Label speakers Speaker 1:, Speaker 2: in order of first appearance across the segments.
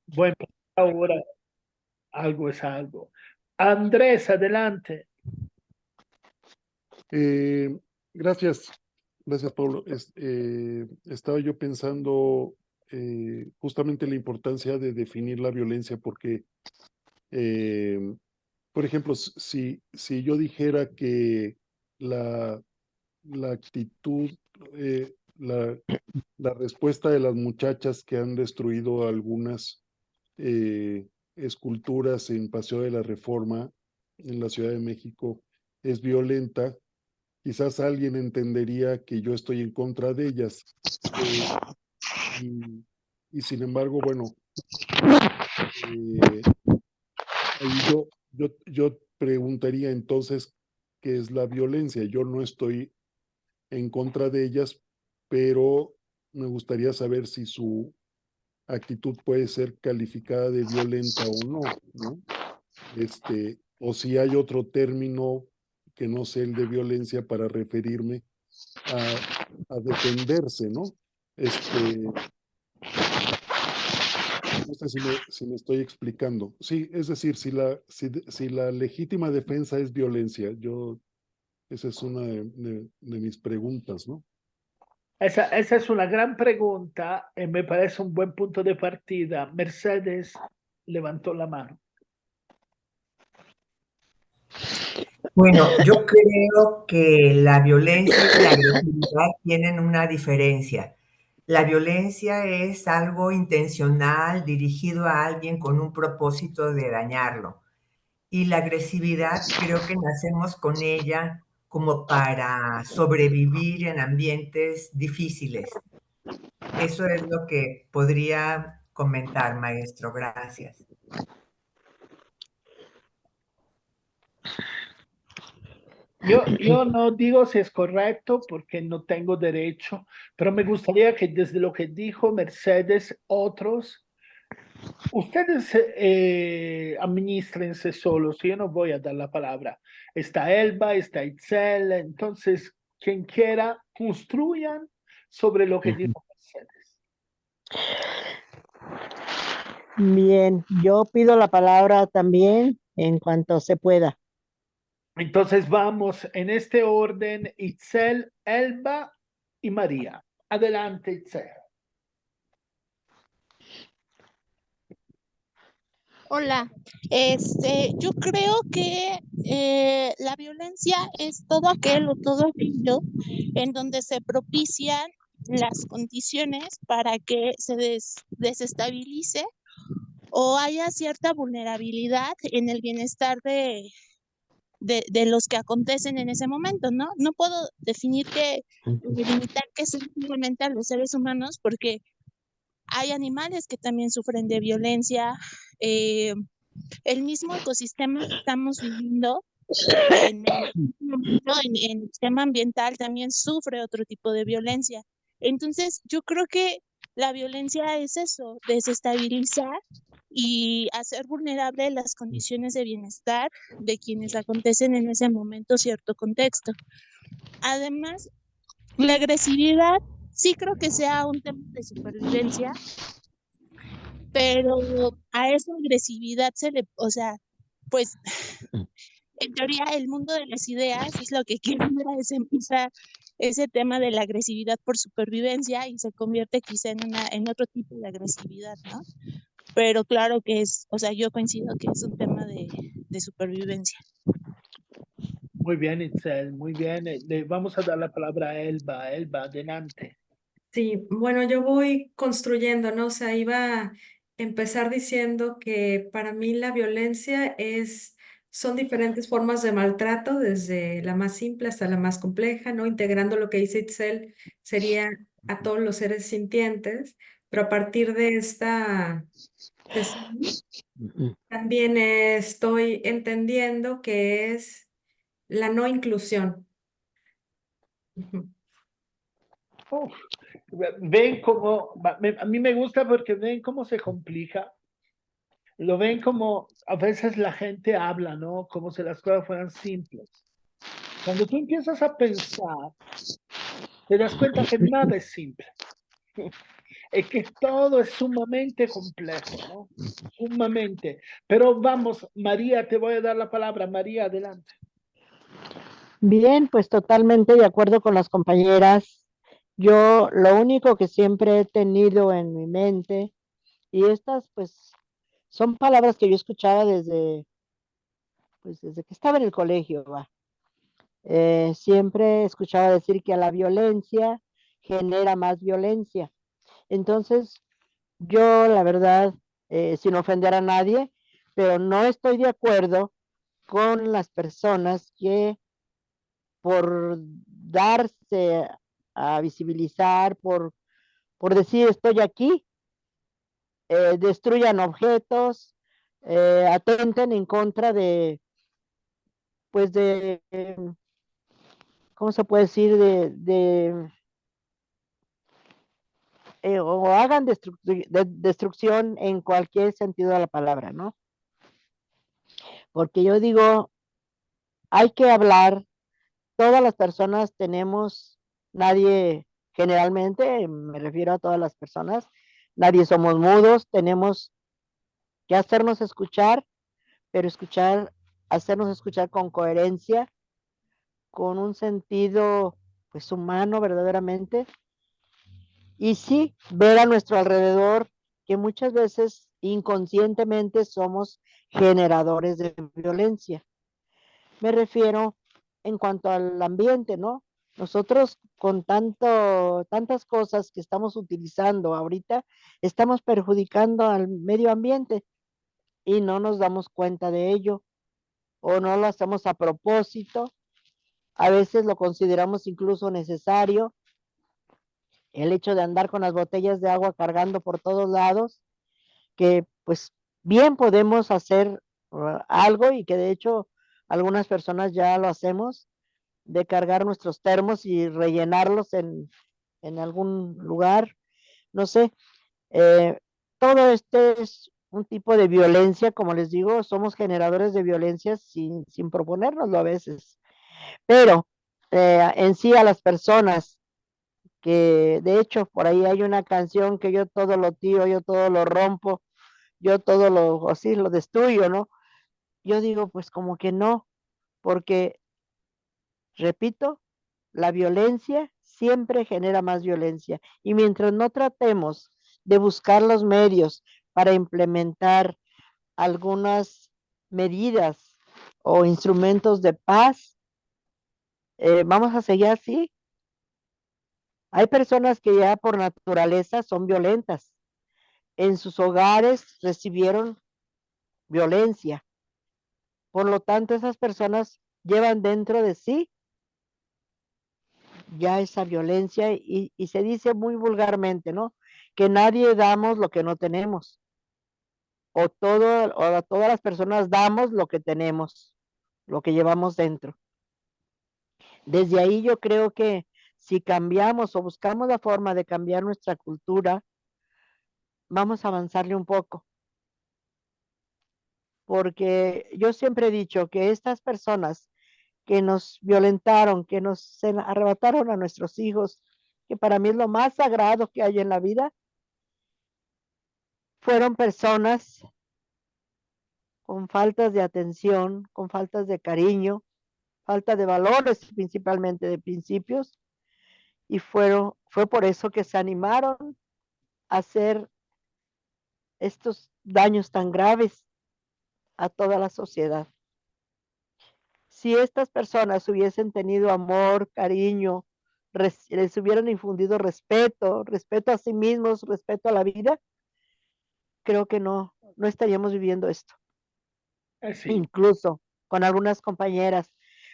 Speaker 1: Bueno, ahora algo es algo. Andrés, adelante.
Speaker 2: Eh, gracias, gracias Pablo. Estaba yo pensando justamente la importancia de definir la violencia porque, eh, por ejemplo, si yo dijera que la, la actitud, la respuesta de las muchachas que han destruido algunas esculturas en Paseo de la Reforma en la Ciudad de México es violenta, quizás alguien entendería que yo estoy en contra de ellas. eh, y, y sin embargo, bueno, eh, ahí yo preguntaría entonces qué es la violencia. Yo no estoy en contra de ellas, pero me gustaría saber si su actitud puede ser calificada de violenta o no, ¿no? O si hay otro término que no sea el de violencia para referirme a, a defenderse, ¿no? Este, no sé si me estoy explicando. Sí, es decir, si la legítima defensa es violencia, esa es una de mis preguntas, ¿no?
Speaker 1: Esa es una gran pregunta y me parece un buen punto de partida. Mercedes levantó la mano.
Speaker 3: Bueno, yo creo que la violencia y la agresividad tienen una diferencia. La violencia es algo intencional dirigido a alguien con un propósito de dañarlo. Y la agresividad creo que nacemos con ella como para sobrevivir en ambientes difíciles. Eso es lo que podría comentar, maestro. Gracias.
Speaker 1: Yo no digo si es correcto porque no tengo derecho, pero me gustaría que desde lo que dijo Mercedes, otros, ustedes administrense solos, yo no voy a dar la palabra. Está Elba, está Itzel, entonces quien quiera, construyan sobre lo que dijo Mercedes.
Speaker 4: Bien, yo pido la palabra también en cuanto se pueda.
Speaker 1: Entonces vamos en este orden, Itzel, Elba y María. Adelante, Itzel.
Speaker 5: Hola, yo creo que la violencia es todo aquel o todo aquello en donde se propician las condiciones para que se desestabilice o haya cierta vulnerabilidad en el bienestar de los que acontecen en ese momento, ¿no? No puedo definir delimitar que es simplemente a los seres humanos porque hay animales que también sufren de violencia. eh, el mismo ecosistema que estamos viviendo en el tema ambiental también sufre otro tipo de violencia. Entonces, yo creo que la violencia es eso, desestabilizar y hacer vulnerable las condiciones de bienestar de quienes acontecen en ese momento cierto contexto. Además, la agresividad sí creo que sea un tema de supervivencia, pero a esa agresividad o sea, pues en teoría el mundo de las ideas es lo que quiebra ese tema de la agresividad por supervivencia y se convierte quizá en otro tipo de agresividad, ¿no? Pero claro que o sea, yo coincido que es un tema de supervivencia.
Speaker 1: Muy bien, Itzel, muy bien. Le vamos a dar la palabra a Elba. Elba, adelante.
Speaker 6: Sí, bueno, yo voy construyendo, ¿no? O sea, iba a empezar diciendo que para mí la violencia son diferentes formas de maltrato, desde la más simple hasta la más compleja, ¿no? Integrando lo que dice Itzel, sería a todos los seres sintientes, pero a partir de esta sesión también estoy entendiendo que es la no inclusión. Ujú.
Speaker 1: Uf, ven cómo, a mí me gusta porque ven cómo se complica. Lo ven como a veces la gente habla, ¿no? Como si las cosas fueran simples. Cuando tú empiezas a pensar, te das cuenta que nada es simple. Es que todo es sumamente complejo, ¿no? Sumamente. Pero vamos, María, te voy a dar la palabra. María, adelante.
Speaker 4: Bien, pues totalmente de acuerdo con las compañeras. Yo lo único que siempre he tenido en mi mente, y estas pues son palabras que yo escuchaba pues desde que estaba en el colegio, va. Siempre escuchaba decir que la violencia genera más violencia. Entonces, yo la verdad, sin ofender a nadie, pero no estoy de acuerdo con las personas que por darse a visibilizar, por decir estoy aquí, destruyan objetos, atenten en contra pues ¿cómo se puede decir? O hagan destrucción en cualquier sentido de la palabra, ¿no? Porque yo digo, hay que hablar, todas las personas tenemos, nadie, generalmente, me refiero a todas las personas, nadie somos mudos, tenemos que hacernos escuchar, pero hacernos escuchar con coherencia, con un sentido, pues, humano verdaderamente, y sí, ver a nuestro alrededor que muchas veces inconscientemente somos generadores de violencia. Me refiero en cuanto al ambiente, ¿no? Nosotros con tantas cosas que estamos utilizando ahorita, estamos perjudicando al medio ambiente y no nos damos cuenta de ello o no lo hacemos a propósito. A veces lo consideramos incluso necesario, el hecho de andar con las botellas de agua cargando por todos lados, que pues bien podemos hacer algo y que de hecho algunas personas ya lo hacemos, de cargar nuestros termos y rellenarlos en algún lugar, no sé. eh, Todo este es un tipo de violencia, como les digo, somos generadores de violencia sin proponérnoslo a veces, pero en sí a las personas que de hecho por ahí hay una canción que yo todo lo tiro, yo todo lo rompo, yo todo lo así lo destruyo, ¿no? Yo digo, pues como que no, porque repito, la violencia siempre genera más violencia y mientras no tratemos de buscar los medios para implementar algunas medidas o instrumentos de paz, vamos a seguir así. Hay personas que ya por naturaleza son violentas. En sus hogares recibieron violencia. Por lo tanto, esas personas llevan dentro de sí ya esa violencia y se dice muy vulgarmente, ¿no? Que nadie damos lo que no tenemos, o a todas las personas damos lo que tenemos, lo que llevamos dentro. Desde ahí yo creo que si cambiamos o buscamos la forma de cambiar nuestra cultura, vamos a avanzarle un poco, porque yo siempre he dicho que estas personas que nos violentaron, que nos arrebataron a nuestros hijos, que para mí es lo más sagrado que hay en la vida, fueron personas con faltas de atención, con faltas de cariño, falta de valores, principalmente de principios, y fue por eso que se animaron a hacer estos daños tan graves a toda la sociedad. Si estas personas hubiesen tenido amor, cariño, les hubieran infundido respeto a sí mismos, respeto a la vida, creo que no estaríamos viviendo esto.
Speaker 1: Así.
Speaker 4: Incluso con algunas compañeras,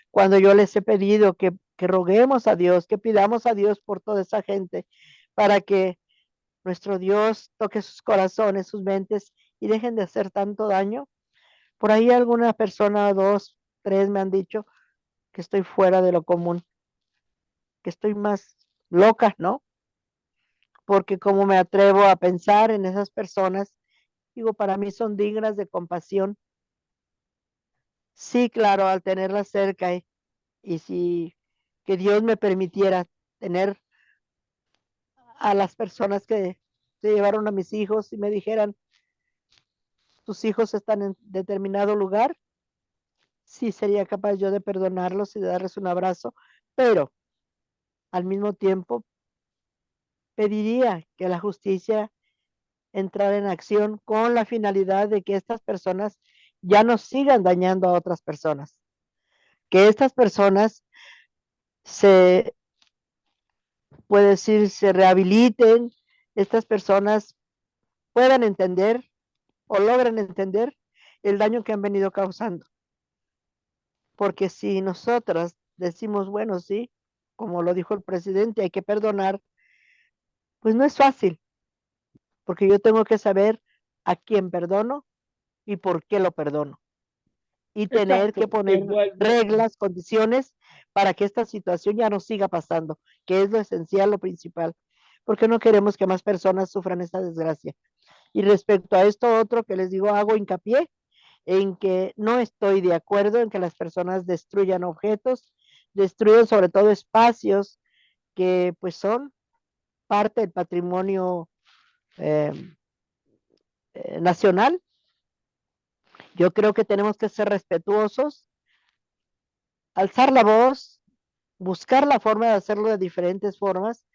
Speaker 4: cuando yo les he pedido que roguemos a Dios, que pidamos a Dios por toda esa gente, para que nuestro Dios toque sus corazones, sus mentes y dejen de hacer tanto daño. Por ahí alguna persona, dos, tres me han dicho que estoy fuera de lo común, que estoy más loca, ¿no? Porque como me atrevo a pensar en esas personas, digo, para mí son dignas de compasión. Sí, claro, al tenerlas cerca y si que Dios me permitiera tener a las personas se llevaron a mis hijos y me dijeran, tus hijos están en determinado lugar, sí sería capaz yo de perdonarlos y de darles un abrazo, pero al mismo tiempo pediría que la justicia entrara en acción con la finalidad de que estas personas ya no sigan dañando a otras personas, que estas personas se, puede decir, se rehabiliten, estas personas puedan entender o logren entender el daño que han venido causando. Porque si nosotras decimos, bueno, sí, como lo dijo el presidente, hay que perdonar, pues no es fácil, porque yo tengo que saber a quién perdono y por qué lo perdono. Y tener que
Speaker 1: Exacto,
Speaker 4: poner
Speaker 1: igual,
Speaker 4: reglas, condiciones para que esta situación ya no siga pasando, que es lo esencial, lo principal, porque no queremos que más personas sufran esta desgracia. Y respecto a esto otro que les digo, hago hincapié en que no estoy de acuerdo en que las personas destruyan objetos, destruyan sobre todo espacios que pues son parte del patrimonio eh, nacional. Yo creo que tenemos que ser respetuosos, alzar la voz, buscar la forma de hacerlo de diferentes formas,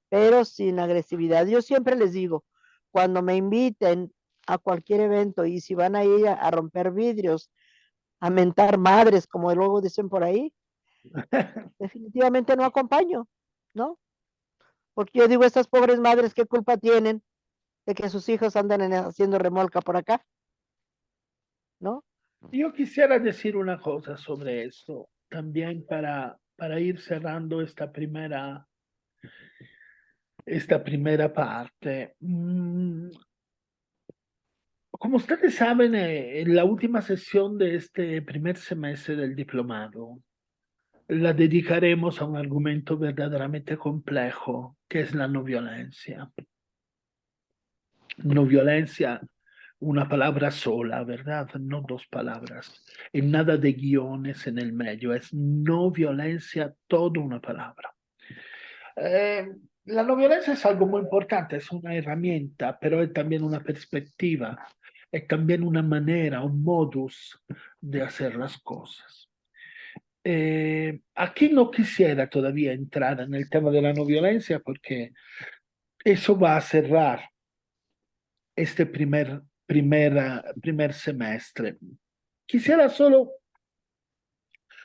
Speaker 4: pero sin agresividad. Yo siempre les digo, cuando me inviten a cualquier evento y si van a ir a romper vidrios, a mentar madres, como luego dicen por ahí, definitivamente no acompaño, ¿no? Porque yo digo, estas pobres madres, ¿qué culpa tienen de que sus hijos anden haciendo remolca por acá? ¿No?
Speaker 1: yo quisiera decir una cosa sobre esto, también para ir cerrando esta primera parte. Como ustedes saben, en la última sesión de este primer semestre del diplomado, la dedicaremos a un argumento verdaderamente complejo, que es la no violencia. No violencia, una palabra sola, ¿verdad? No dos palabras. Y nada de guiones en el medio, es no violencia, toda una palabra. La no violencia es algo muy importante, es una herramienta, pero es también una perspectiva, es también una manera, un modus de hacer las cosas. Aquí no quisiera todavía entrar en el tema de la no violencia porque eso va a cerrar este primer semestre. Quisiera solo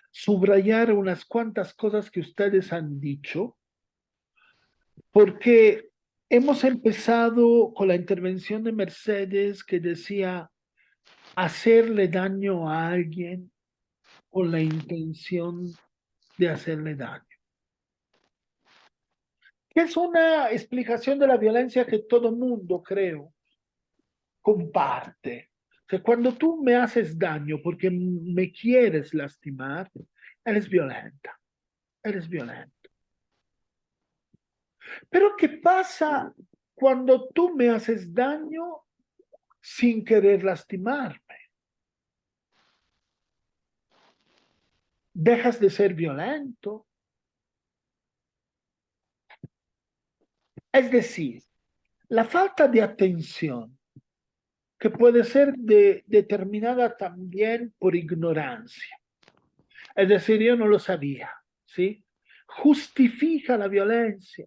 Speaker 1: subrayar unas cuantas cosas que ustedes han dicho, porque hemos empezado con la intervención de Mercedes que decía hacerle daño a alguien con la intención de hacerle daño. Es una explicación de la violencia que todo mundo, creo, comparte. Que cuando tú me haces daño porque me quieres lastimar, eres violenta, eres violento. Pero ¿qué pasa cuando tú me haces daño sin querer lastimarme? Dejas de ser violento. Es decir, la falta de atención, que puede ser determinada también por ignorancia. Es decir, yo no lo sabía, ¿sí? Justifica la violencia.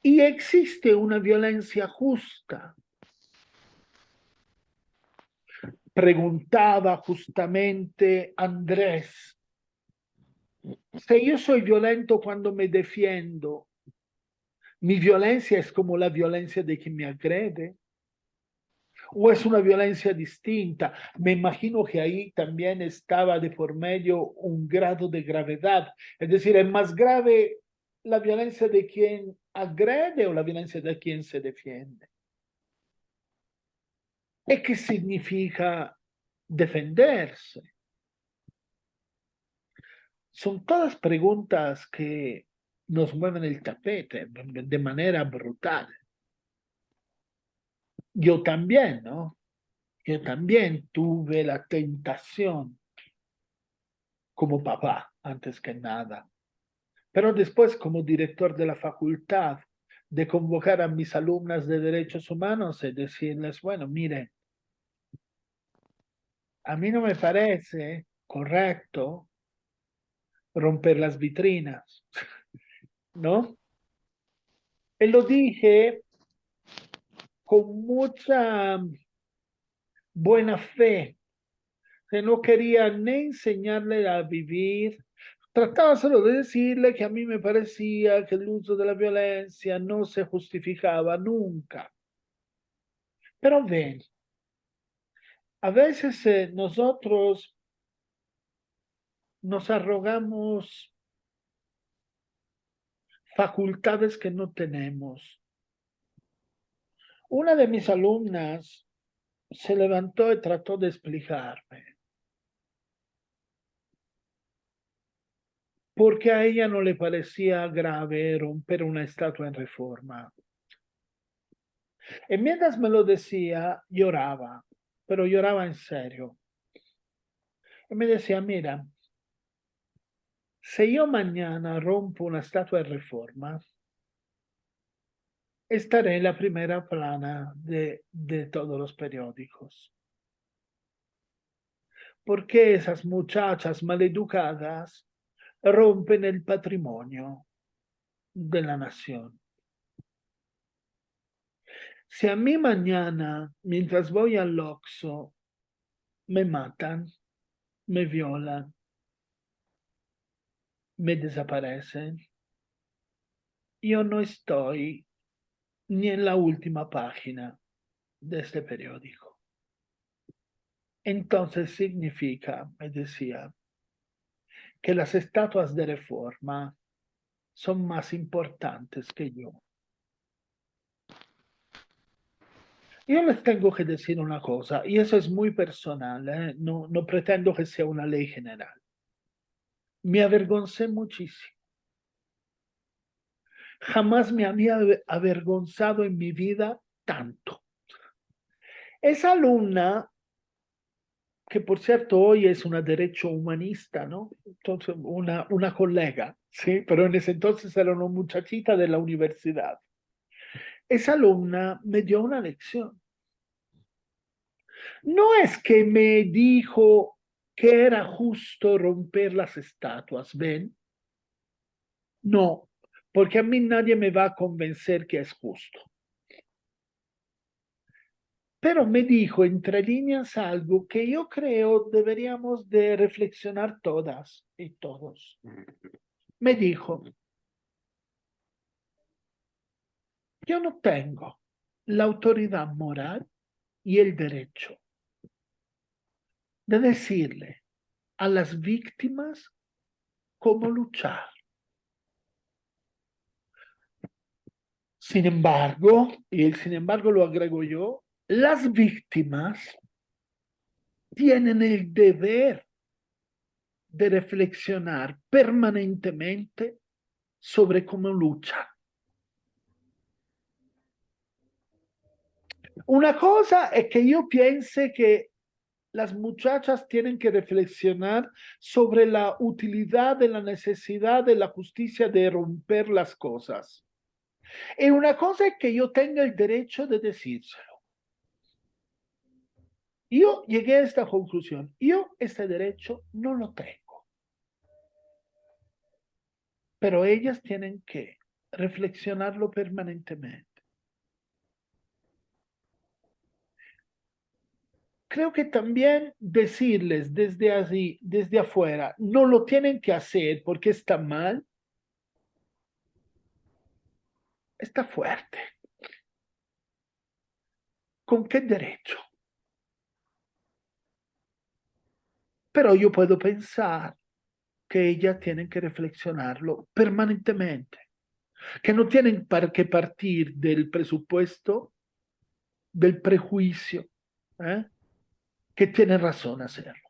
Speaker 1: Y existe una violencia justa. Preguntaba justamente Andrés, si yo soy violento cuando me defiendo, ¿mi violencia es como la violencia de quien me agrede? ¿O es una violencia distinta? Me imagino que ahí también estaba de por medio un grado de gravedad. Es decir, ¿es más grave la violencia de quien agrede o la violencia de quien se defiende? ¿Y qué significa defenderse? Son todas preguntas que nos mueven el tapete de manera brutal. Yo también, ¿no? Yo también tuve la tentación como papá, antes que nada, pero después como director de la facultad, de convocar a mis alumnas de derechos humanos y decirles, bueno, miren, a mí no me parece correcto romper las vitrinas, ¿no? Y lo dije con mucha buena fe, que no quería ni enseñarle a vivir. Trataba solo de decirle que a mí me parecía que el uso de la violencia no se justificaba nunca. Pero ven, a veces nosotros nos arrogamos facultades que no tenemos. Una de mis alumnas se levantó y trató de explicarme por qué a ella no le parecía grave romper una estatua en Reforma. Y mientras me lo decía, lloraba, pero lloraba en serio. Y me decía, mira, si yo mañana rompo una estatua de Reforma, estaré en la primera plana de todos los periódicos. Porque esas muchachas maleducadas rompen el patrimonio de la nación. Si a mí mañana, mientras voy al Oxxo, me matan, me violan, me desaparecen, yo no estoy ni en la última página de este periódico. Entonces significa, me decía, que las estatuas de Reforma son más importantes que yo. Yo les tengo que decir una cosa, y eso es muy personal, no, no pretendo que sea una ley general. Me avergoncé muchísimo. Jamás me había avergonzado en mi vida tanto. Esa alumna, que por cierto hoy es una derecho humanista, ¿no? Entonces, una colega, ¿sí? Pero en ese entonces era una muchachita de la universidad. Esa alumna me dio una lección. No es que me dijo que era justo romper las estatuas, ¿ven? No, porque a mí nadie me va a convencer que es justo. Pero me dijo entre líneas algo que yo creo deberíamos de reflexionar todas y todos. Me dijo, yo no tengo la autoridad moral y el derecho de decirle a las víctimas cómo luchar. Sin embargo, y el sin embargo lo agrego yo, las víctimas tienen el deber de reflexionar permanentemente sobre cómo luchan. Una cosa es que yo piense que las muchachas tienen que reflexionar sobre la utilidad de la necesidad de la justicia de romper las cosas. Y una cosa es que yo tenga el derecho de decírselo. Yo llegué a esta conclusión. Yo este derecho no lo tengo. Pero ellas tienen que reflexionarlo permanentemente. Creo que también decirles desde afuera, no lo tienen que hacer porque está mal, está fuerte. ¿Con qué derecho? Pero yo puedo pensar que ellas tienen que reflexionarlo permanentemente, que no tienen que partir del presupuesto, del prejuicio, que tienen razón hacerlo.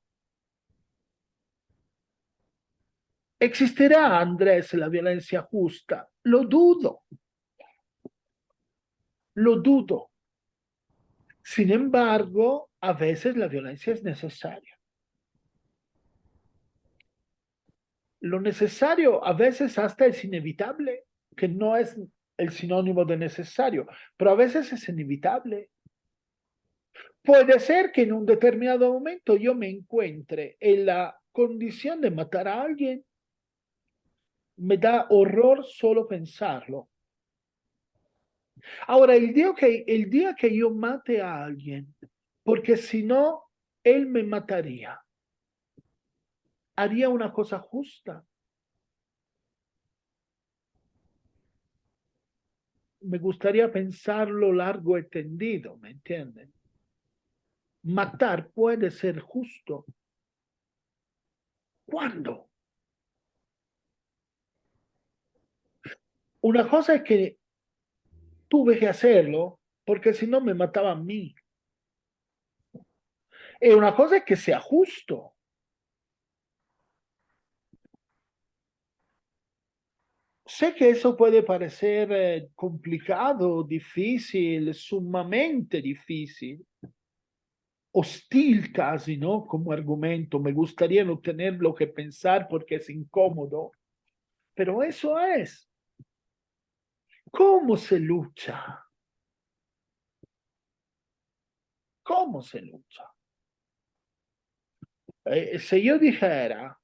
Speaker 1: ¿Existirá, Andrés, la violencia justa? Lo dudo. Lo dudo. Sin embargo, a veces la violencia es necesaria. Lo necesario a veces hasta es inevitable, que no es el sinónimo de necesario, pero a veces es inevitable. Puede ser que en un determinado momento yo me encuentre en la condición de matar a alguien. Me da horror solo pensarlo. Ahora, el día que yo mate a alguien, porque si no, él me mataría, haría una cosa justa. Me gustaría pensarlo largo y tendido, ¿me entienden? Matar puede ser justo. ¿Cuándo? Una cosa es que tuve que hacerlo porque si no me mataba a mí. Y una cosa es que sea justo. Sé que eso puede parecer complicado, difícil, sumamente difícil, hostil casi, ¿no? Como argumento. Me gustaría no tenerlo que pensar porque es incómodo, pero eso es. ¿Cómo se lucha? ¿Cómo se lucha? Si yo dijera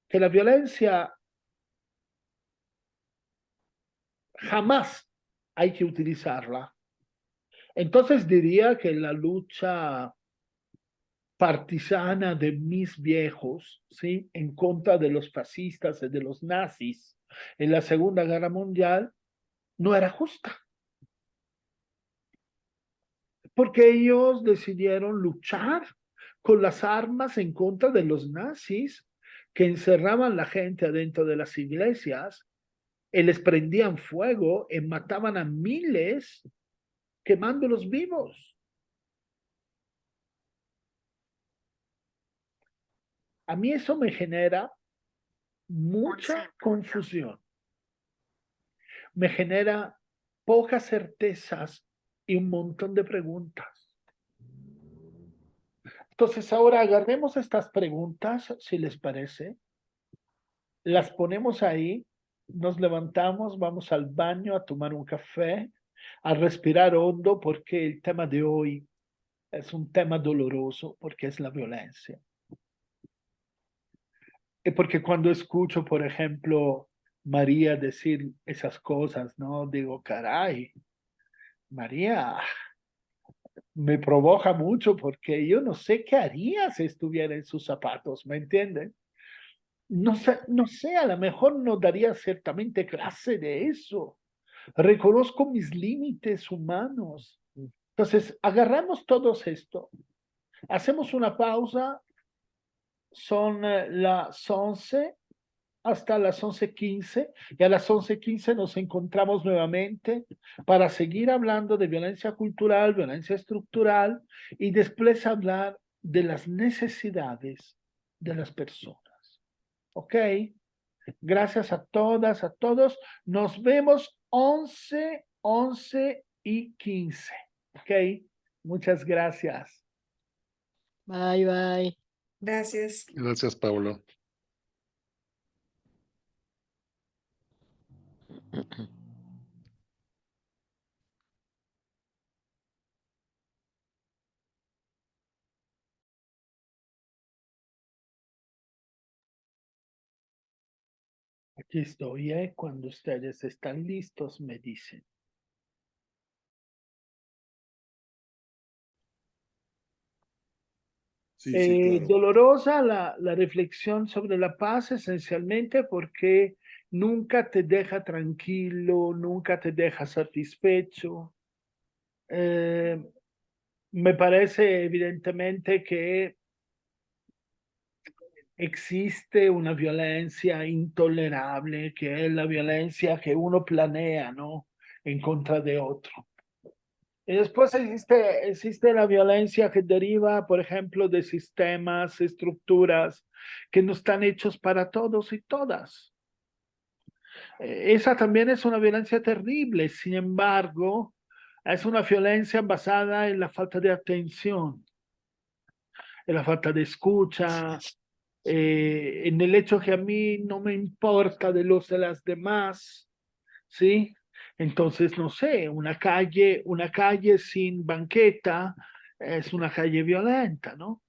Speaker 1: que la violencia jamás hay que utilizarla, entonces diría que la lucha partisana de mis viejos, ¿sí? En contra de los fascistas y de los nazis en la Segunda Guerra Mundial no era justa, porque ellos decidieron luchar con las armas en contra de los nazis que encerraban la gente adentro de las iglesias y les prendían fuego y mataban a miles quemándolos vivos. A mí eso me genera mucha confusión, me genera pocas certezas y un montón de preguntas. Entonces ahora agarremos estas preguntas, si les parece, las ponemos ahí, nos levantamos, vamos al baño a tomar un café, a respirar hondo, porque el tema de hoy es un tema doloroso, porque es la violencia. Y porque cuando escucho, por ejemplo, María decir esas cosas, ¿no? Digo, caray, María, me provoca mucho porque yo no sé qué haría si estuviera en sus zapatos, ¿me entienden? No sé, a lo mejor no daría ciertamente clase de eso. Reconozco mis límites humanos. Entonces, agarramos todos esto, hacemos una pausa, son las 11 hasta las 11:15 y a las 11:15 nos encontramos nuevamente para seguir hablando de violencia cultural, violencia estructural y después hablar de las necesidades de las personas. ¿Ok? Gracias a todas, a todos. Nos vemos 11, 11 y 15. ¿Ok? Muchas gracias.
Speaker 4: Bye, bye.
Speaker 6: Gracias.
Speaker 2: Gracias, Pablo.
Speaker 1: Aquí estoy, ¿eh? Cuando ustedes están listos, me dicen.
Speaker 2: Sí, sí, claro.
Speaker 1: Dolorosa la reflexión sobre la paz, esencialmente porque nunca te deja tranquilo, nunca te deja satisfecho. Me parece evidentemente que existe una violencia intolerable, que es la violencia que uno planea, ¿no? En contra de otro. Y después existe la violencia que deriva, por ejemplo, de sistemas, estructuras que no están hechos para todos y todas. Esa también es una violencia terrible, sin embargo, es una violencia basada en la falta de atención, en la falta de escucha, en el hecho que a mí no me importa de los de las demás, ¿sí? Entonces, no sé, una calle sin banqueta es una calle violenta, ¿no?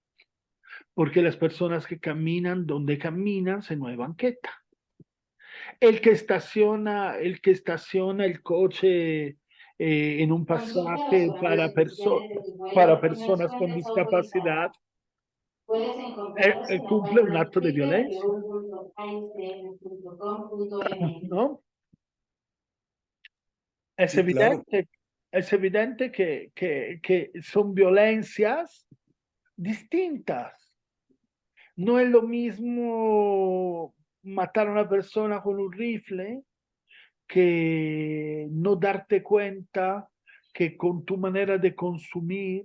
Speaker 1: Porque las personas que caminan donde caminan, se no hay banqueta. El que estaciona el coche en un pasaje para personas con discapacidad, cumple un acto de violencia, ¿no? Es
Speaker 2: Sí, claro.
Speaker 1: evidente, es evidente que son violencias distintas. No es lo mismo matar a una persona con un rifle que no darte cuenta que con tu manera de consumir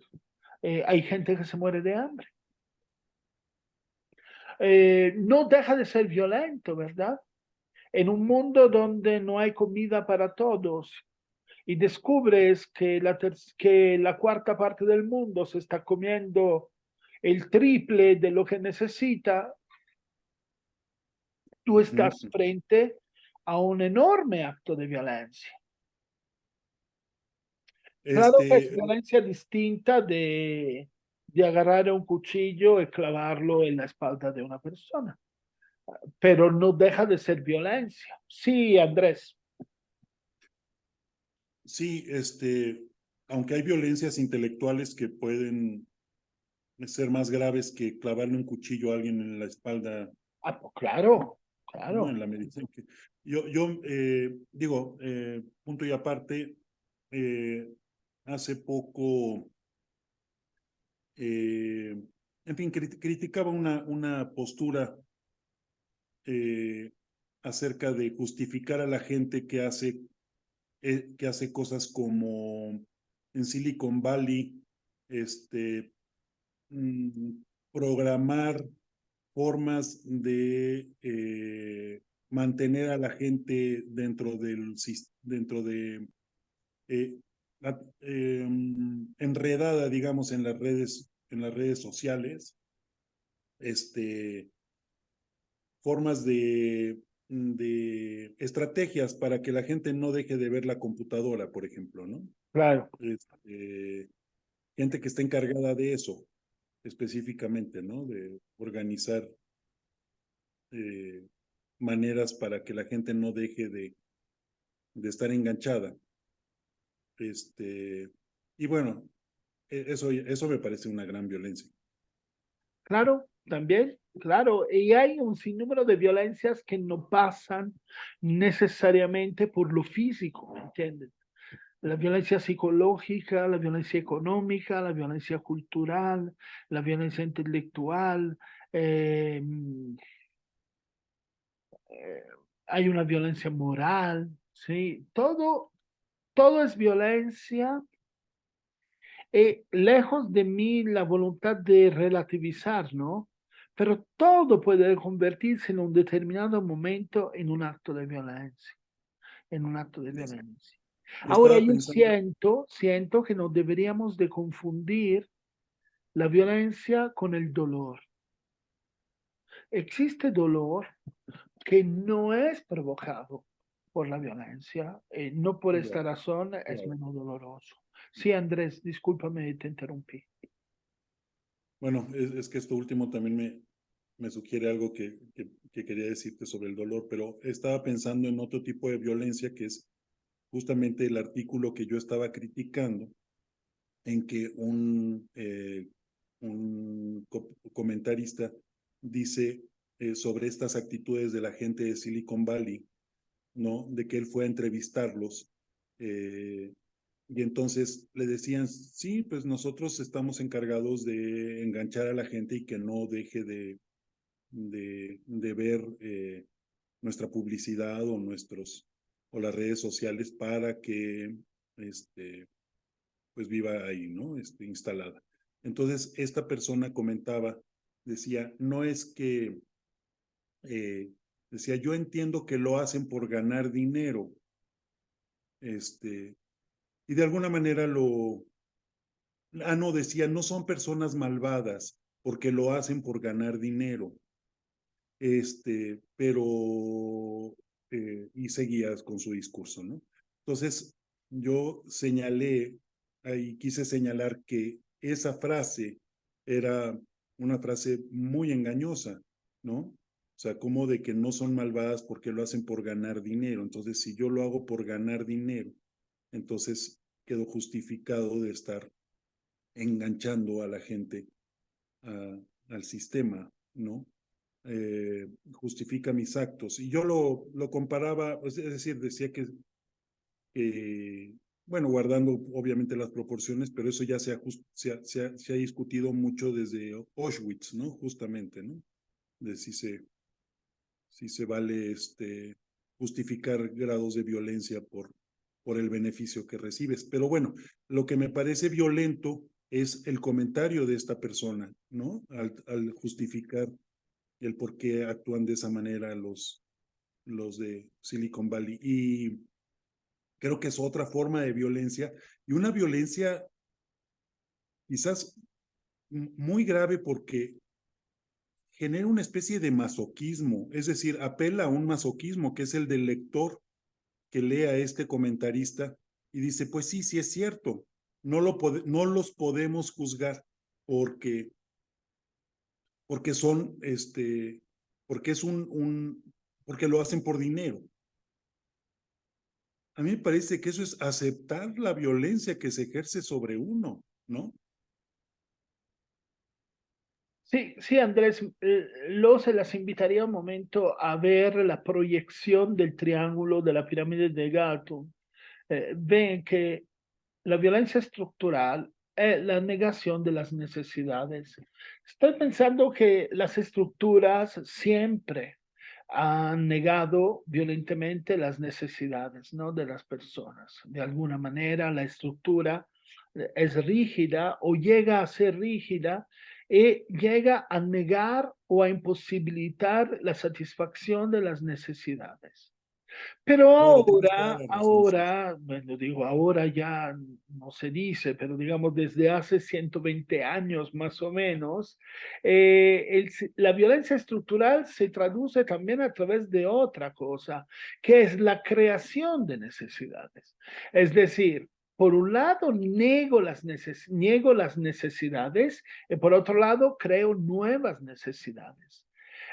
Speaker 1: hay gente que se muere de hambre. No deja de ser violento, ¿verdad? En un mundo donde no hay comida para todos y descubres que que la cuarta parte del mundo se está comiendo el triple de lo que necesita, tú estás frente a un enorme acto de violencia. Claro que es violencia distinta de agarrar un cuchillo y clavarlo en la espalda de una persona, pero no deja de ser violencia. Sí, Andrés.
Speaker 2: Sí, aunque hay violencias intelectuales que pueden ser más graves que clavarle un cuchillo a alguien en la espalda,
Speaker 1: Ah, pues claro,
Speaker 2: ¿no?
Speaker 1: claro.
Speaker 2: En la medicina. Yo digo, punto y aparte, hace poco, en fin, criticaba una postura acerca de justificar a la gente que hace cosas como en Silicon Valley, mm, programar formas de mantener a la gente dentro de eh, enredada, digamos, en las redes sociales, formas de estrategias para que la gente no deje de ver la computadora, por ejemplo, ¿no?
Speaker 1: Claro.
Speaker 2: Gente que está encargada de eso específicamente, ¿no? De organizar maneras para que la gente no deje de estar enganchada. Y bueno, eso me parece una gran violencia.
Speaker 1: Claro, también, claro. Y hay un sinnúmero de violencias que no pasan necesariamente por lo físico, ¿me entiendes? La violencia psicológica, la violencia económica, la violencia cultural, la violencia intelectual. eh, eh, Hay una violencia moral, ¿sí? Todo es violencia. Lejos de mí la voluntad de relativizar, ¿no? Pero todo puede convertirse en un determinado momento en un acto de violencia, en un acto de violencia. Ahora
Speaker 2: Estaba
Speaker 1: yo
Speaker 2: pensando,
Speaker 1: siento que no deberíamos de confundir la violencia con el dolor. Existe dolor que no es provocado por la violencia, no por esta razón es menos doloroso. Sí, Andrés, discúlpame, te interrumpí.
Speaker 2: bueno, es que esto último también me sugiere algo que quería decirte sobre el dolor, pero estaba pensando en otro tipo de violencia que es justamente el artículo que yo estaba criticando, en que un comentarista dice sobre estas actitudes de la gente de Silicon Valley, ¿no? De que él fue a entrevistarlos y entonces le decían, sí, pues nosotros estamos encargados de enganchar a la gente y que no deje de ver nuestra publicidad o las redes sociales para que pues viva ahí, ¿no? Instalada. Entonces, esta persona comentaba, decía, no es que, decía, yo entiendo que lo hacen por ganar dinero, y de alguna manera no, decía, no son personas malvadas porque lo hacen por ganar dinero. pero, y seguía con su discurso, ¿no? Entonces, yo señalé, ahí quise señalar que esa frase era una frase muy engañosa, ¿no? O sea, como de que no son malvadas porque lo hacen por ganar dinero. Entonces, si yo lo hago por ganar dinero, entonces quedo justificado de estar enganchando a la gente al sistema, ¿no? Justifica mis actos. Y yo lo comparaba, es decir, decía que, bueno, guardando obviamente las proporciones, pero eso ya se ha discutido mucho desde Auschwitz, ¿no? Justamente, ¿no? De si se vale justificar grados de violencia por el beneficio que recibes. Pero bueno, lo que me parece violento es el comentario de esta persona, ¿no? Al justificar el por qué actúan de esa manera los de Silicon Valley. Y creo que es otra forma de violencia, y una violencia quizás muy grave porque genera una especie de masoquismo, es decir, apela a un masoquismo que es el del lector que lee a este comentarista y dice, pues sí, sí es cierto, no los podemos juzgar porque son, porque es porque lo hacen por dinero. A mí me parece que eso es aceptar la violencia que se ejerce sobre uno, ¿no?
Speaker 1: Sí, sí, Andrés, se las invitaría un momento a ver la proyección del triángulo de la pirámide de Galton. Ven que la violencia estructural es la negación de las necesidades. Estoy pensando que las estructuras siempre han negado violentamente las necesidades, ¿no? De las personas. De alguna manera, la estructura es rígida o llega a ser rígida y llega a negar o a imposibilitar la satisfacción de las necesidades. Pero
Speaker 2: Claro, tienes toda la razón, sí.
Speaker 1: bueno, digo, ahora ya no se dice, pero digamos desde hace 120 años más o menos, la violencia estructural se traduce también a través de otra cosa, que es la creación de necesidades. Es decir, por un lado niego las necesidades y por otro lado creo nuevas necesidades.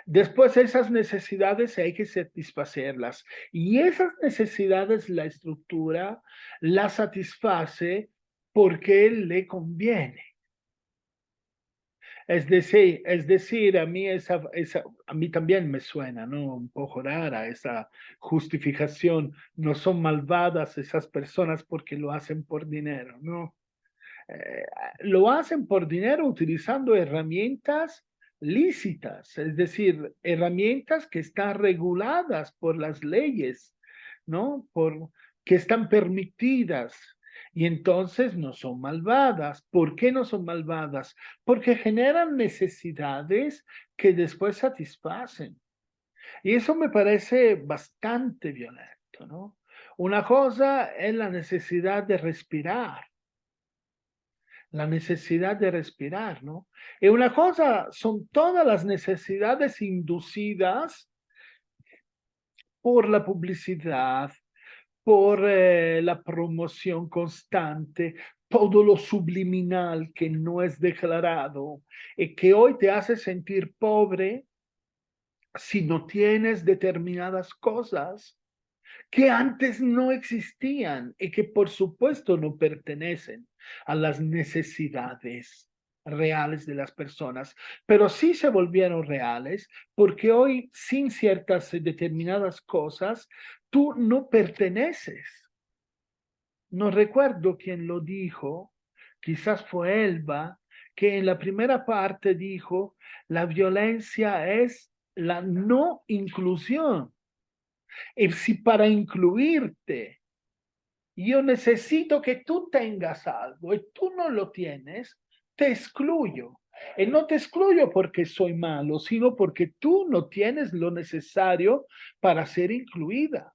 Speaker 1: Después esas necesidades hay que satisfacerlas y esas necesidades la estructura las satisface porque le conviene. Es decir, a mí a mí también me suena, ¿no? Un poco rara esa justificación. No son malvadas esas personas porque lo hacen por dinero, ¿no? Eh, lo hacen por dinero utilizando herramientas lícitas, es decir, herramientas que están reguladas por las leyes, ¿no? Que están permitidas. Y entonces no son malvadas. ¿Por qué no son malvadas? Porque generan necesidades que después satisfacen. Y eso me parece bastante violento, ¿no? Una cosa es la necesidad de respirar, la necesidad de respirar, ¿no? Y una cosa son todas las necesidades inducidas por la publicidad, por la promoción constante, todo lo subliminal que no es declarado y que hoy te hace sentir pobre si no tienes determinadas cosas que antes no existían y que por supuesto no pertenecen a las necesidades reales de las personas, pero sí se volvieron reales porque hoy sin ciertas determinadas cosas tú no perteneces. No recuerdo quién lo dijo, quizás fue Elba, que en la primera parte dijo, la violencia es la no inclusión. Y si para incluirte yo necesito que tú tengas algo y tú no lo tienes, te excluyo. Y no te excluyo porque soy malo, sino porque tú no tienes lo necesario para ser incluida.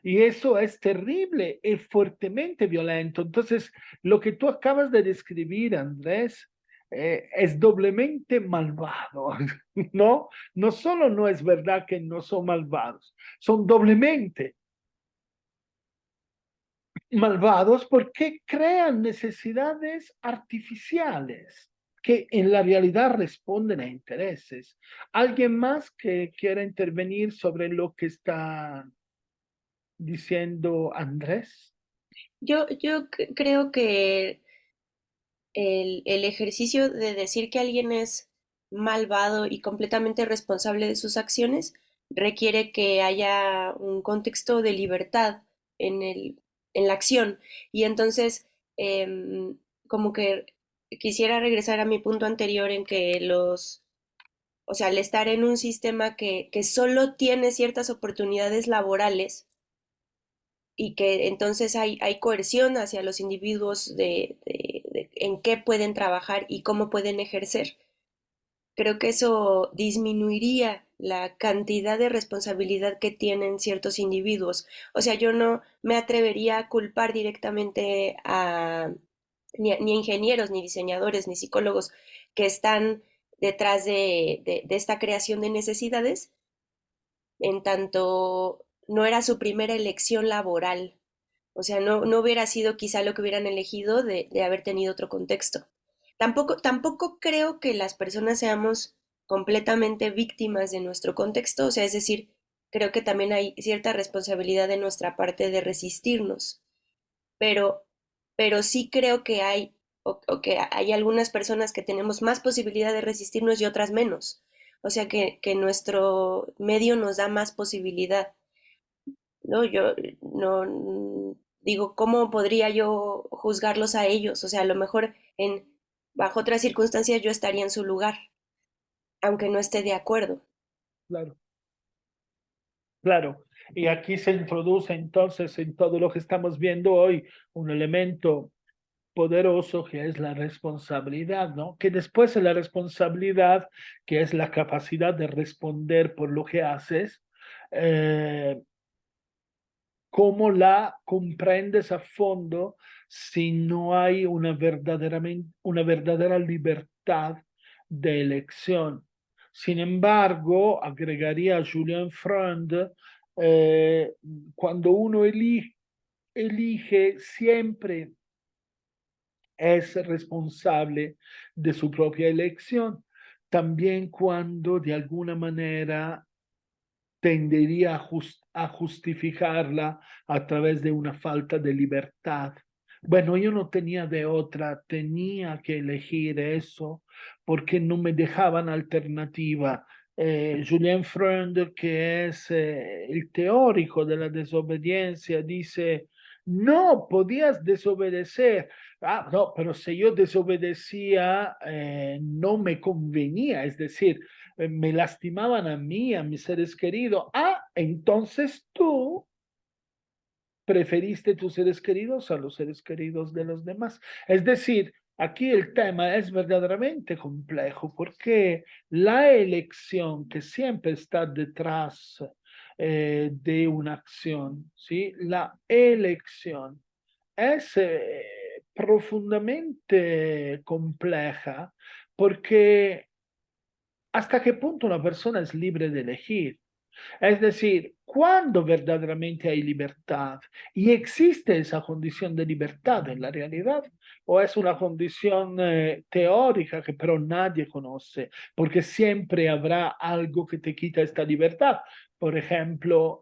Speaker 1: Y eso es terrible, es fuertemente violento. Entonces, lo que tú acabas de describir, Andrés, es doblemente malvado, ¿no? No solo no es verdad que no son malvados, son doblemente malvados porque crean necesidades artificiales que en la realidad responden a intereses. ¿Alguien más que quiera intervenir sobre lo que está diciendo Andrés?
Speaker 7: Yo creo que el ejercicio de decir que alguien es malvado y completamente responsable de sus acciones requiere que haya un contexto de libertad en en la acción. Y entonces, como que quisiera regresar a mi punto anterior en que o sea, al estar en un sistema que solo tiene ciertas oportunidades laborales, y que entonces hay coerción hacia los individuos de en qué pueden trabajar y cómo pueden ejercer. Creo que eso disminuiría la cantidad de responsabilidad que tienen ciertos individuos. O sea, yo no me atrevería a culpar directamente ni a ingenieros, ni diseñadores, ni psicólogos que están detrás de esta creación de necesidades, en tanto no era su primera elección laboral. O sea, no hubiera sido quizá lo que hubieran elegido de haber tenido otro contexto. Tampoco creo que las personas seamos completamente víctimas de nuestro contexto, o sea, es decir, creo que también hay cierta responsabilidad de nuestra parte de resistirnos, pero, pero sí creo que o que hay algunas personas que tenemos más posibilidad de resistirnos y otras menos. O sea, que nuestro medio nos da más posibilidad. ¿No? Yo no digo, ¿cómo podría yo juzgarlos a ellos? O sea, a lo mejor bajo otras circunstancias yo estaría en su lugar, aunque no esté de acuerdo.
Speaker 1: Claro. Claro, y aquí se introduce entonces en todo lo que estamos viendo hoy un elemento poderoso que es la responsabilidad, ¿no? Que después de la responsabilidad, que es la capacidad de responder por lo que haces, eh, ¿cómo la comprendes a fondo si no hay una verdadera libertad de elección? Sin embargo, agregaría Julien Freund, eh, cuando uno elige siempre es responsable de su propia elección, también cuando de alguna manera tendería a justificarla a través de una falta de libertad. Bueno, yo no tenía de otra, tenía que elegir eso porque no me dejaban alternativa. Julien Freund, que es el teórico de la desobediencia, dice, no, podías desobedecer. Ah, no, pero si yo desobedecía, no me convenía, es decir, me lastimaban a mí, a mis seres queridos. Ah, entonces tú preferiste tus seres queridos a los seres queridos de los demás. Es decir, aquí el tema es verdaderamente complejo porque la elección que siempre está detrás de una acción, ¿sí? La elección es profundamente compleja porque hasta qué punto una persona es libre de elegir. Es decir, cuando verdaderamente hay libertad y existe esa condición de libertad en la realidad, o es una condición teórica que pero nadie conoce, porque siempre habrá algo que te quita esta libertad. Por ejemplo,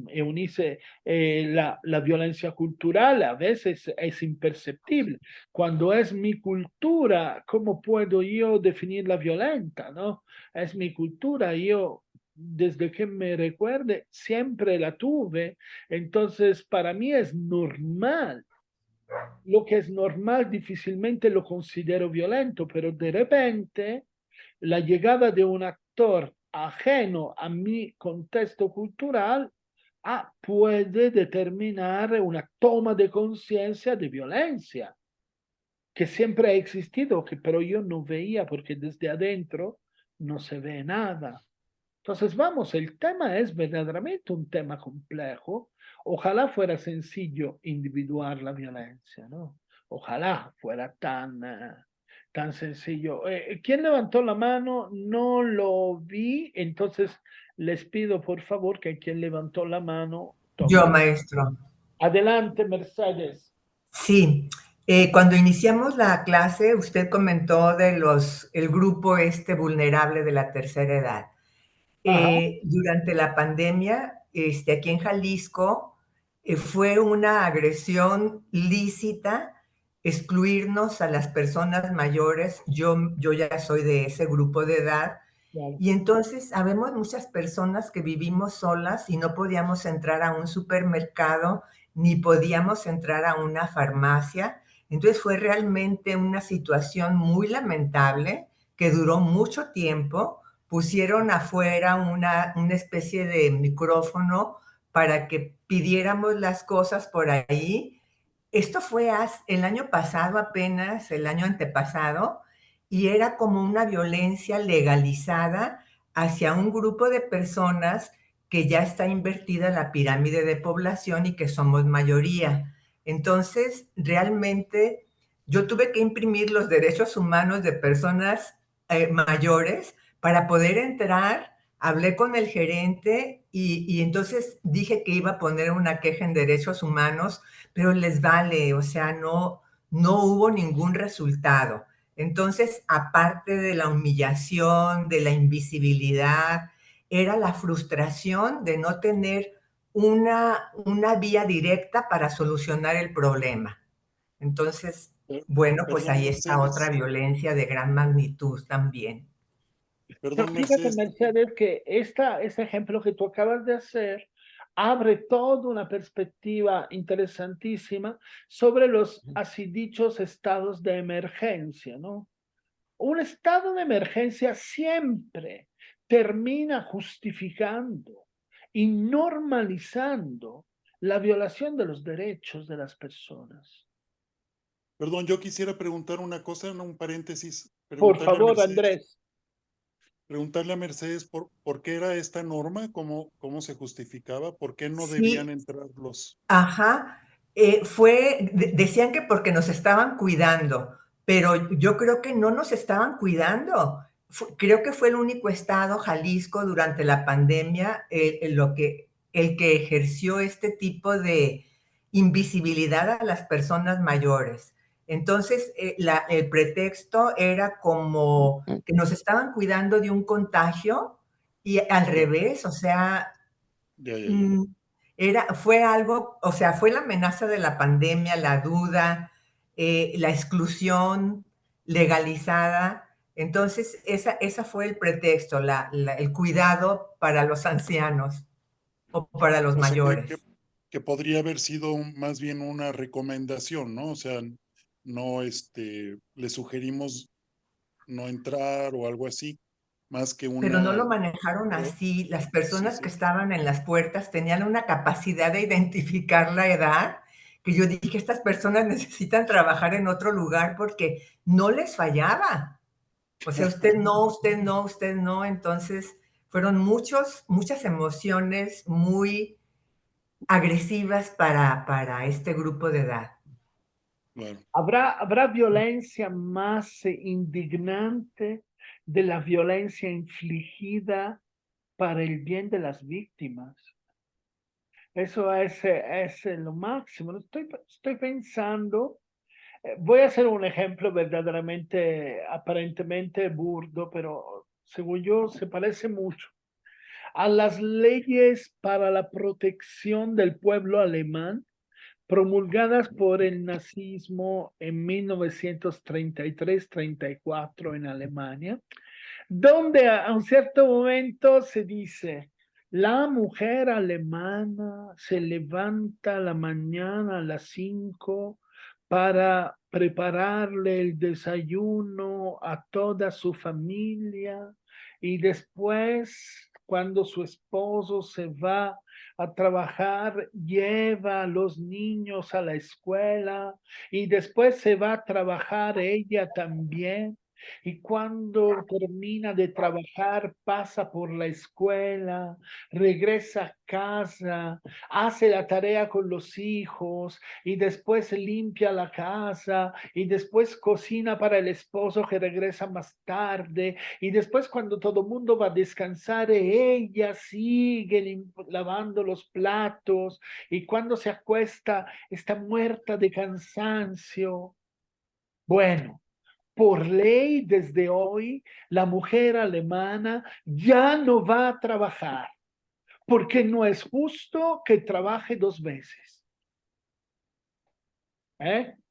Speaker 1: Eunice, la violencia cultural a veces es imperceptible. Cuando es mi cultura, ¿cómo puedo yo definirla violenta? ¿No? Es mi cultura, yo desde que me recuerde siempre la tuve, entonces para mí es normal. Lo que es normal difícilmente lo considero violento, pero de repente la llegada de un actor ajeno a mi contexto cultural puede determinar una toma de conciencia de violencia que siempre ha existido, que pero yo no veía porque desde adentro no se ve nada. Entonces, vamos, el tema es verdaderamente un tema complejo. Ojalá fuera sencillo individuar la violencia, ¿no? Ojalá fuera tan sencillo. ¿Quién levantó la mano? No lo vi, entonces les pido por favor que quien levantó la mano
Speaker 3: Yo,
Speaker 1: tome.
Speaker 3: maestro.
Speaker 1: Adelante, Mercedes.
Speaker 3: Sí, cuando iniciamos la clase, usted comentó de el grupo este vulnerable de la tercera edad.
Speaker 1: Ajá.
Speaker 3: Durante la pandemia, aquí en Jalisco, fue una agresión lícita excluirnos a las personas mayores. Yo ya soy de ese grupo de edad.
Speaker 1: Claro.
Speaker 3: Y entonces habemos muchas personas que vivimos solas y no podíamos entrar a un supermercado ni podíamos entrar a una farmacia. Entonces fue realmente una situación muy lamentable que duró mucho tiempo. Pusieron afuera una especie de micrófono para que pidiéramos las cosas por ahí. Esto fue el año pasado apenas, el año antepasado, y era como una violencia legalizada hacia un grupo de personas que ya está invertida la pirámide de población y que somos mayoría. Entonces, realmente yo tuve que imprimir los derechos humanos de personas mayores para poder entrar. Hablé con el gerente y entonces dije que iba a poner una queja en derechos humanos, pero les vale, o sea, no hubo ningún resultado. Entonces, aparte de la humillación, de la invisibilidad, era la frustración de no tener una vía directa para solucionar el problema. Entonces, bueno, pues
Speaker 2: Perdón,
Speaker 3: ahí está otra
Speaker 2: Mercedes.
Speaker 3: violencia de gran magnitud también.
Speaker 1: Pero
Speaker 2: Perdón,
Speaker 1: fíjate,
Speaker 2: Mercedes.
Speaker 1: Mercedes, que ese ejemplo que tú acabas de hacer abre toda una perspectiva interesantísima sobre los así dichos estados de emergencia, ¿no? Un estado de emergencia siempre termina justificando y normalizando la violación de los derechos de las personas.
Speaker 2: Perdón, yo quisiera preguntar una cosa, un paréntesis,
Speaker 1: Por favor, Andrés.
Speaker 2: preguntarle a Mercedes por qué era esta norma, cómo se justificaba, por qué no debían
Speaker 3: Sí,
Speaker 2: entrar los...
Speaker 3: ajá. Decían que porque nos estaban cuidando, pero yo creo que no nos estaban cuidando. Creo que fue el único estado, Jalisco, durante la pandemia, el que ejerció este tipo de invisibilidad a las personas mayores. Entonces, el pretexto era como que nos estaban cuidando de un contagio y al
Speaker 2: Ya,
Speaker 3: revés, o sea,
Speaker 2: ya.
Speaker 3: Mm, fue algo, o sea, fue la amenaza de la pandemia, la duda, la exclusión legalizada. Entonces, esa fue el pretexto, el cuidado para los ancianos o para los
Speaker 2: O sea,
Speaker 3: mayores.
Speaker 2: que podría haber sido más bien una recomendación, ¿no? O sea, no, le sugerimos no entrar o algo así, más que
Speaker 3: Pero no lo
Speaker 2: una...
Speaker 3: manejaron
Speaker 2: o-
Speaker 3: así. Las
Speaker 2: Sí,
Speaker 3: personas que
Speaker 2: sí.
Speaker 3: estaban en las puertas tenían una capacidad de identificar la edad, que yo dije, estas personas necesitan trabajar en otro lugar porque no les fallaba. O sea, usted no, usted no, usted no. Entonces, fueron muchas emociones muy agresivas para este grupo de edad.
Speaker 2: Claro.
Speaker 1: ¿Habrá violencia más indignante de la violencia infligida para el bien de las víctimas? Eso es lo máximo. Estoy pensando, voy a hacer un ejemplo verdaderamente, aparentemente burdo, pero según yo se parece mucho a las leyes para la protección del pueblo alemán promulgadas por el nazismo en 1933-34 en Alemania, donde a un cierto momento se dice, la mujer alemana se levanta a la mañana a las 5 para prepararle el desayuno a toda su familia y después, cuando su esposo se va a trabajar, lleva a los niños a la escuela y después se va a trabajar ella también Y cuando termina de trabajar, pasa por la escuela, regresa a casa, hace la tarea con los hijos y después limpia la casa y después cocina para el esposo que regresa más tarde y después cuando todo el mundo va a descansar, ella sigue lavando los platos y cuando se acuesta está muerta de cansancio. Bueno. Por ley, desde hoy, la mujer alemana ya no va a trabajar, porque no es justo que trabaje 2 veces.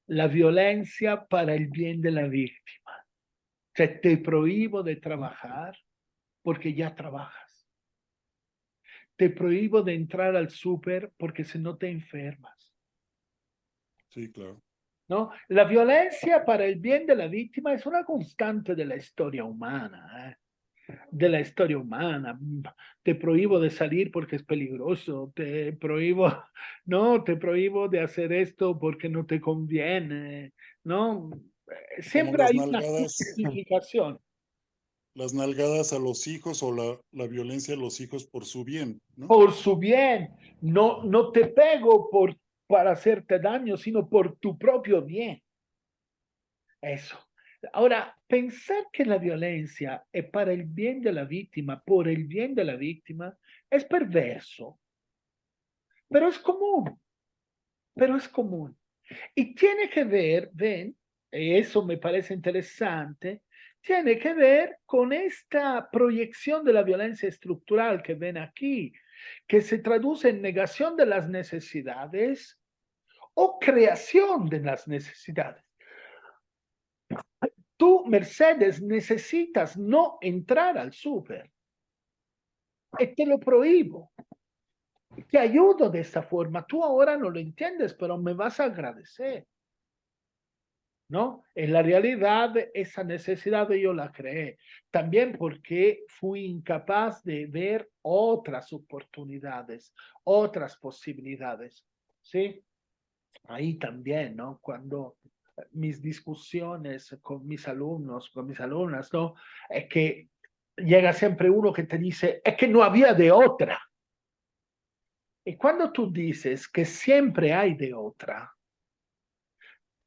Speaker 1: La violencia para el bien de la víctima. O sea, te prohíbo de trabajar porque ya trabajas. Te prohíbo de entrar al súper porque si no te enfermas.
Speaker 2: Sí, claro.
Speaker 1: ¿No? La violencia para el bien de la víctima es una constante de la historia humana. De la historia humana. Te prohíbo de salir porque es peligroso, te prohíbo, no, te prohíbo de hacer esto porque no te conviene, ¿no?
Speaker 2: Como
Speaker 1: Siempre
Speaker 2: las
Speaker 1: hay una
Speaker 2: nalgadas,
Speaker 1: justificación.
Speaker 2: las nalgadas a los hijos o la violencia a los hijos por su bien, ¿no?
Speaker 1: Por su bien, no te pego para hacerte daño, sino por tu propio bien. Eso. Ahora, pensar que la violencia es para el bien de la víctima, por el bien de la víctima, es perverso, pero es común, pero es común. Y tiene que ver, ven, eso me parece interesante, tiene que ver con esta proyección de la violencia estructural que ven aquí, que se traduce en negación de las necesidades o creación de las necesidades. Tú, Mercedes, necesitas no entrar al súper. Y te lo prohíbo. Te ayudo de esta forma. Tú ahora no lo entiendes, pero me vas a agradecer. ¿No? En la realidad, esa necesidad yo la creé. También porque fui incapaz de ver otras oportunidades, otras posibilidades. ¿Sí? Ahí también, ¿no? Cuando mis discusiones con mis alumnos, con mis alumnas, ¿no? Es que llega siempre uno que te dice, es que no había de otra. Y cuando tú dices que siempre hay de otra,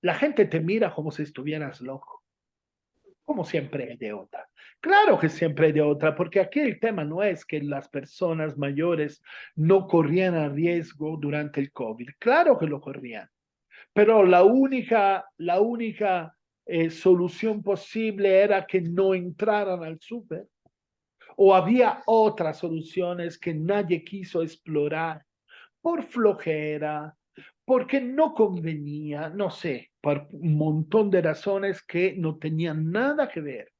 Speaker 1: la gente te mira como si estuvieras loco. Como siempre hay de otra. Claro que siempre hay de otra, porque aquí el tema no es que las personas mayores no corrían riesgo durante el COVID. Claro que lo corrían. Pero la única solución posible era que no entraran al súper. O había otras soluciones que nadie quiso explorar por flojera, porque no convenía, no sé, por un montón de razones que no tenían nada que ver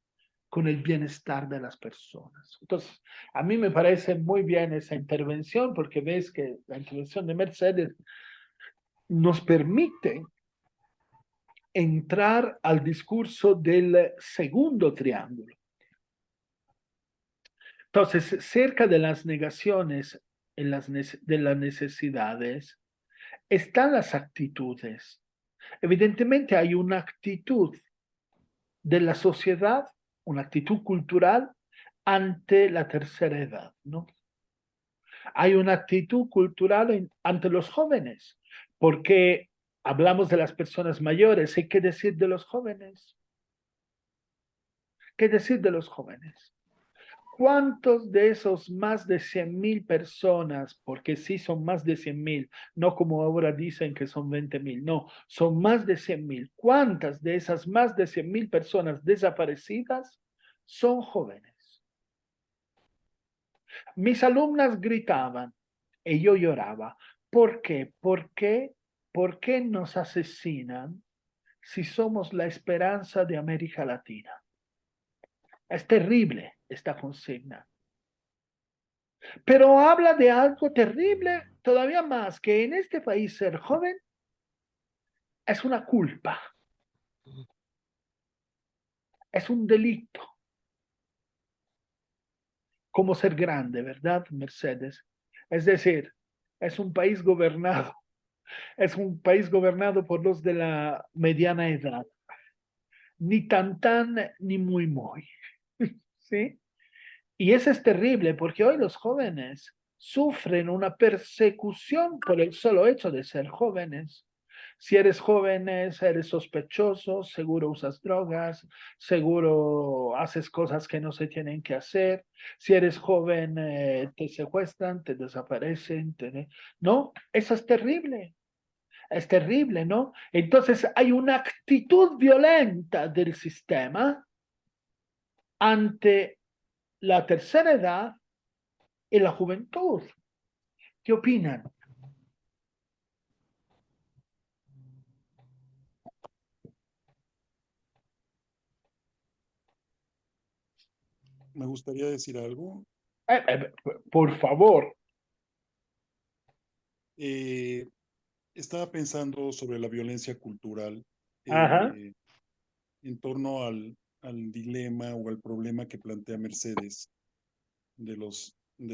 Speaker 1: con el bienestar de las personas. Entonces, a mí me parece muy bien esa intervención porque ves que la intervención de Mercedes nos permite entrar al discurso del segundo triángulo. Entonces, cerca de las negaciones de las necesidades están las actitudes. Evidentemente hay una actitud de la sociedad, una actitud cultural ante la tercera edad, ¿no? Hay una actitud cultural ante los jóvenes, porque hablamos de las personas mayores, ¿y qué decir de los jóvenes? ¿Qué decir de los jóvenes? ¿Cuántos de esos más de 100,000 personas, porque sí son más de 100,000, no como ahora dicen que son 20,000, no, son más de 100,000, cuántas de esas más de 100,000 personas desaparecidas son jóvenes? Mis alumnas gritaban y yo lloraba. ¿Por qué? ¿Por qué nos asesinan si somos la esperanza de América Latina? Es terrible esta consigna. Pero habla de algo terrible todavía más, que en este país ser joven es una culpa, es un delito, como ser grande, ¿verdad, Mercedes? Es decir, es un país gobernado, es un país gobernado por los de la mediana edad. ni tan tan, ni muy muy. ¿Sí? Y eso es terrible porque hoy los jóvenes sufren una persecución por el solo hecho de ser jóvenes. Si eres joven, eres sospechoso, seguro usas drogas, seguro haces cosas que no se tienen que hacer. Si eres joven, te secuestran, te desaparecen. No, eso es terrible, ¿no? Entonces hay una actitud violenta del sistema ante la tercera edad y la juventud. ¿Qué opinan?
Speaker 2: Me gustaría decir algo.
Speaker 1: Por favor.
Speaker 2: Estaba pensando sobre la violencia cultural
Speaker 1: Ajá.
Speaker 2: en torno al dilema o al problema que plantea Mercedes de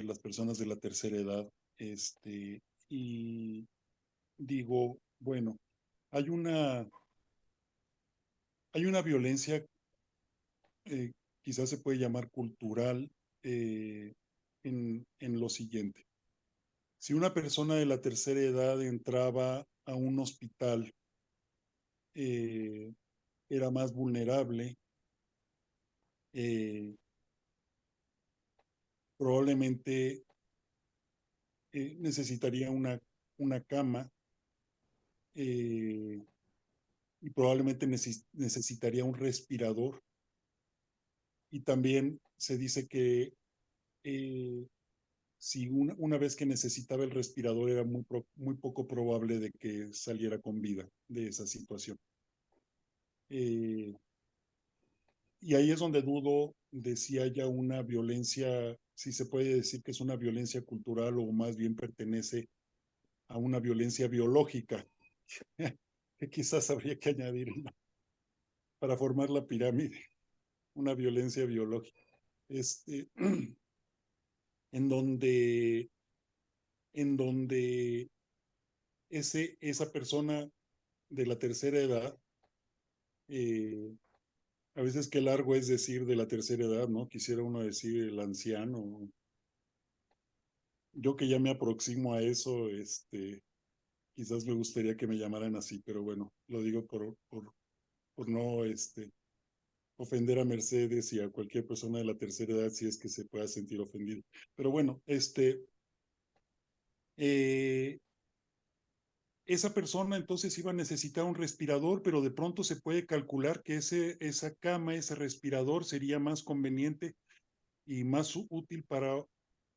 Speaker 2: las personas de la tercera edad. Y digo, bueno, hay una, hay una violencia, quizás se puede llamar cultural, en lo siguiente. Si una persona de la tercera edad entraba a un hospital, era más vulnerable, probablemente necesitaría una cama, y probablemente necesitaría un respirador. Y también se dice que si una vez que necesitaba el respirador era muy poco probable de que saliera con vida de esa situación. Y ahí es donde dudo de si haya una violencia, si se puede decir que es una violencia cultural o más bien pertenece a una violencia biológica, que quizás habría que añadir para formar la pirámide, una violencia biológica, en donde, en donde esa persona de la tercera edad, a veces qué largo es decir de la tercera edad, ¿no? Quisiera uno decir el anciano. Yo que ya me aproximo a eso, quizás me gustaría que me llamaran así, pero bueno, lo digo por no ofender a Mercedes y a cualquier persona de la tercera edad si es que se pueda sentir ofendido. Pero bueno, esa persona entonces iba a necesitar un respirador, pero de pronto se puede calcular que esa cama, ese respirador sería más conveniente y más útil para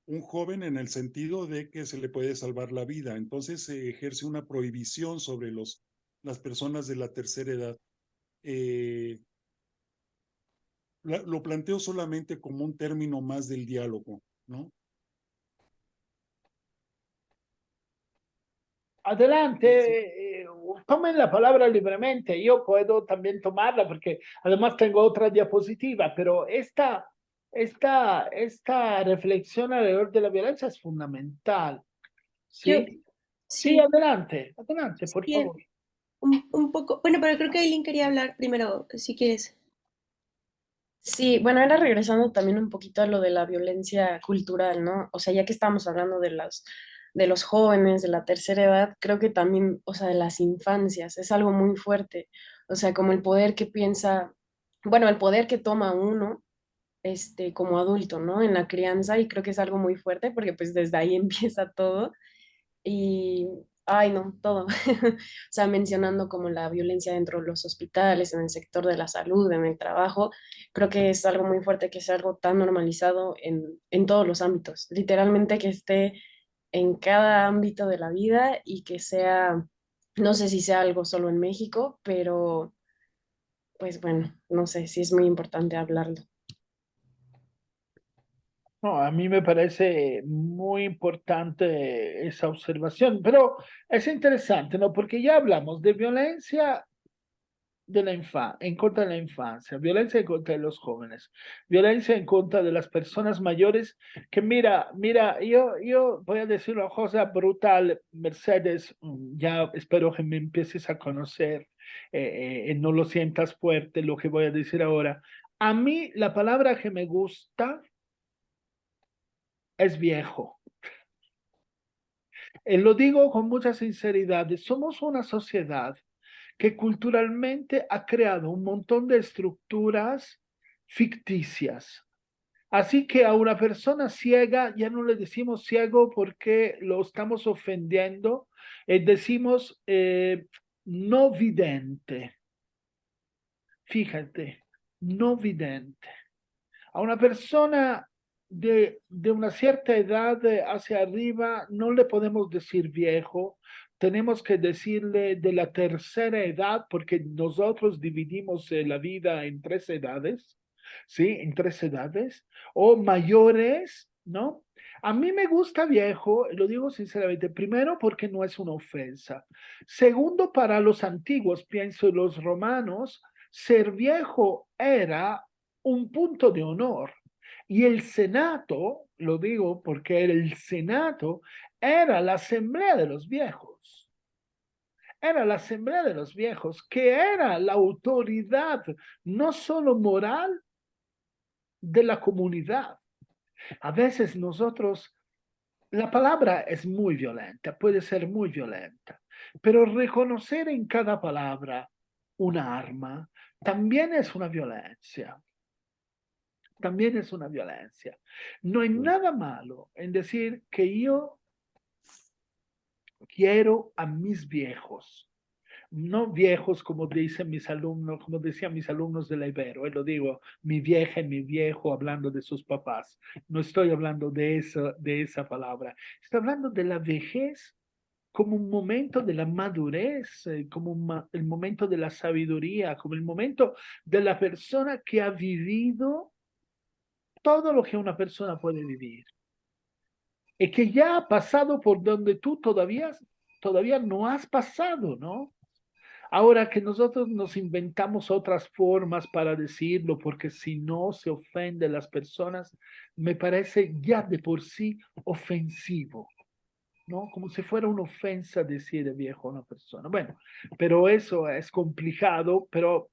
Speaker 2: un joven en el sentido de que se le puede salvar la vida. Entonces se ejerce una prohibición sobre las personas de la tercera edad. Lo planteo solamente como un término más del diálogo, ¿no?
Speaker 1: Adelante, tomen la palabra libremente. Yo puedo también tomarla porque además tengo otra diapositiva, pero esta reflexión alrededor de la violencia es fundamental.
Speaker 7: Yo,
Speaker 1: ¿Sí? Sí,
Speaker 7: sí,
Speaker 1: adelante, por
Speaker 7: sí,
Speaker 1: favor.
Speaker 7: un poco. Bueno, pero creo que Aileen quería hablar primero, si quieres.
Speaker 8: Sí, bueno, era regresando también un poquito a lo de la violencia cultural, ¿no? O sea, ya que estamos hablando de los jóvenes, de la tercera edad, creo que también, o sea, de las infancias, es algo muy fuerte. O sea, como el poder que piensa, bueno, el poder que toma uno, como adulto, ¿no? En la crianza, y creo que es algo muy fuerte porque pues desde ahí empieza todo. Y, ay, no, todo. O sea, mencionando como la violencia dentro de los hospitales, en el sector de la salud, en el trabajo, creo que es algo muy fuerte que sea algo tan normalizado en todos los ámbitos. Literalmente que esté en cada ámbito de la vida y que sea, no sé si sea algo solo en México, pero pues bueno, no sé si es muy importante hablarlo.
Speaker 1: No, a mí me parece muy importante esa observación, pero es interesante, ¿no? Porque ya hablamos de violencia de en contra de la infancia, violencia en contra de los jóvenes, violencia en contra de las personas mayores, que mira, yo voy a decir una cosa brutal, Mercedes, ya espero que me empieces a conocer. no lo sientas fuerte lo que voy a decir ahora. A mí la palabra que me gusta es viejo. Lo digo con mucha sinceridad. Somos una sociedad que culturalmente ha creado un montón de estructuras ficticias. Así que a una persona ciega ya no le decimos ciego porque lo estamos ofendiendo, decimos no vidente. Fíjate, no vidente. A una persona de una cierta edad hacia arriba no le podemos decir viejo, tenemos que decirle de la tercera edad porque nosotros dividimos la vida en 3 edades, ¿sí? En 3 edades, o mayores, ¿no? A mí me gusta viejo, lo digo sinceramente, primero porque no es una ofensa. Segundo, para los antiguos, pienso los romanos, ser viejo era un punto de honor. Y el Senato, lo digo porque el Senato era la asamblea de los viejos. Era la asamblea de los viejos, que era la autoridad no solo moral de la comunidad. A veces nosotros, la palabra es muy violenta, puede ser muy violenta, pero reconocer en cada palabra un arma también es una violencia. También es una violencia. No hay nada malo en decir que yo quiero a mis viejos, no viejos como dicen mis alumnos, como decían mis alumnos de la Ibero, lo digo, mi vieja y mi viejo hablando de sus papás. No estoy hablando de esa palabra. Estoy hablando de la vejez como un momento de la madurez, como el momento de la sabiduría, como el momento de la persona que ha vivido todo lo que una persona puede vivir. Y que ya ha pasado por donde tú todavía no has pasado, ¿no? Ahora que nosotros nos inventamos otras formas para decirlo, porque si no se ofende a las personas, me parece ya de por sí ofensivo, ¿no? Como si fuera una ofensa decir viejo a una persona. Bueno, pero eso es complicado, pero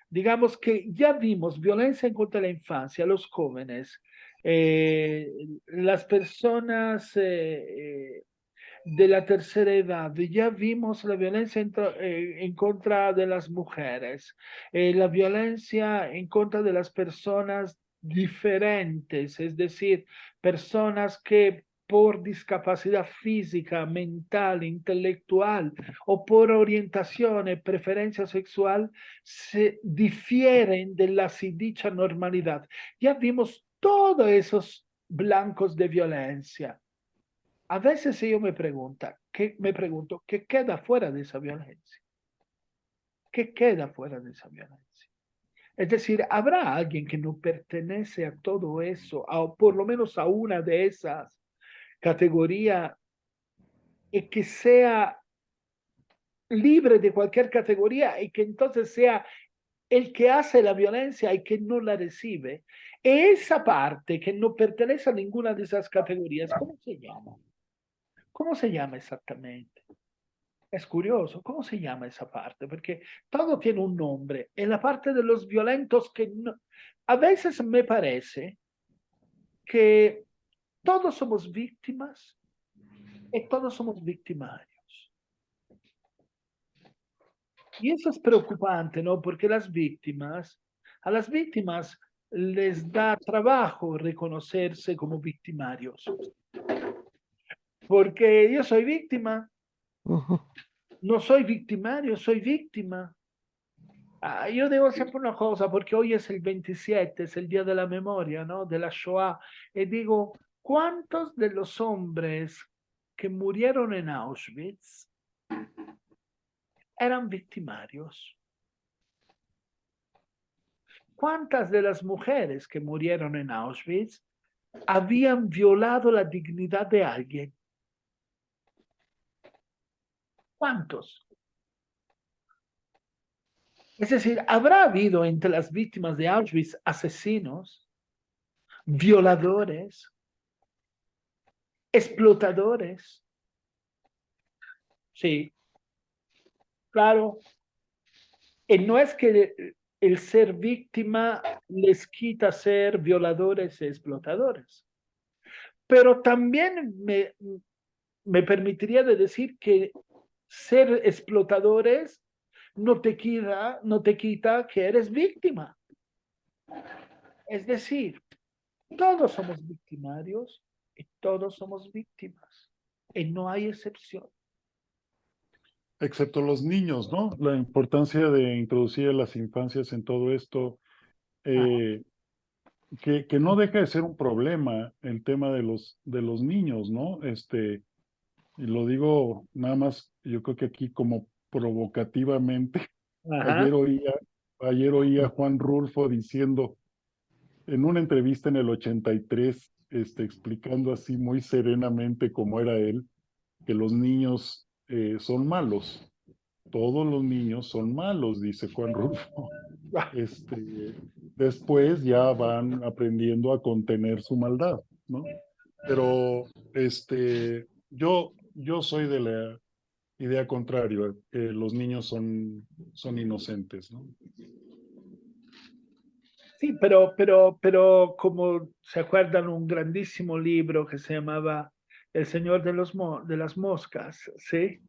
Speaker 1: digamos que ya vimos violencia en contra de la infancia, los jóvenes, las personas de la tercera edad, ya vimos la violencia en contra de las mujeres, la violencia en contra de las personas diferentes, es decir, personas que por discapacidad física, mental, intelectual o por orientación, preferencia sexual, se difieren de la así dicha normalidad. Ya vimos todos esos blancos de violencia. A veces yo me pregunto, ¿qué queda fuera de esa violencia? ¿Qué queda fuera de esa violencia? Es decir, ¿habrá alguien que no pertenece a todo eso, o por lo menos a una de esas categorías, y que sea libre de cualquier categoría y que entonces sea el que hace la violencia y que no la recibe? Esa parte que no pertenece a ninguna de esas categorías, ¿cómo se llama? ¿Cómo se llama exactamente? Es curioso, ¿cómo se llama esa parte? Porque todo tiene un nombre. En la parte de los violentos que no, a veces me parece que todos somos víctimas y todos somos victimarios. Y eso es preocupante, ¿no? Porque a las víctimas les da trabajo reconocerse como victimarios. Porque yo soy víctima, no soy victimario, soy víctima. Yo digo siempre una cosa, porque hoy es el 27, es el día de la memoria, ¿no? De la Shoah. Y digo, ¿cuántos de los hombres que murieron en Auschwitz eran victimarios? ¿Cuántas de las mujeres que murieron en Auschwitz habían violado la dignidad de alguien? ¿Cuántos? Es decir, ¿habrá habido entre las víctimas de Auschwitz asesinos, violadores, explotadores? Sí, claro. Y no es que el ser víctima les quita ser violadores y explotadores, pero también me permitiría de decir que ser explotadores no te quita que eres víctima. Es decir, todos somos victimarios y todos somos víctimas. Y no hay excepción.
Speaker 2: Excepto los niños, ¿no? La importancia de introducir a las infancias en todo esto, que no deja de ser un problema el tema de los niños, ¿no? Y lo digo nada más, yo creo que aquí como provocativamente,
Speaker 1: Ajá.
Speaker 2: ayer oía a Juan Rulfo diciendo en una entrevista en el 83, explicando así muy serenamente cómo era él, que los niños son malos. Todos los niños son malos, dice Juan Rulfo. Después ya van aprendiendo a contener su maldad, ¿no? Pero yo soy de la idea contraria, que los niños son inocentes, ¿no?
Speaker 1: Sí, pero como se acuerdan un grandísimo libro que se llamaba El Señor de las Moscas, ¿sí?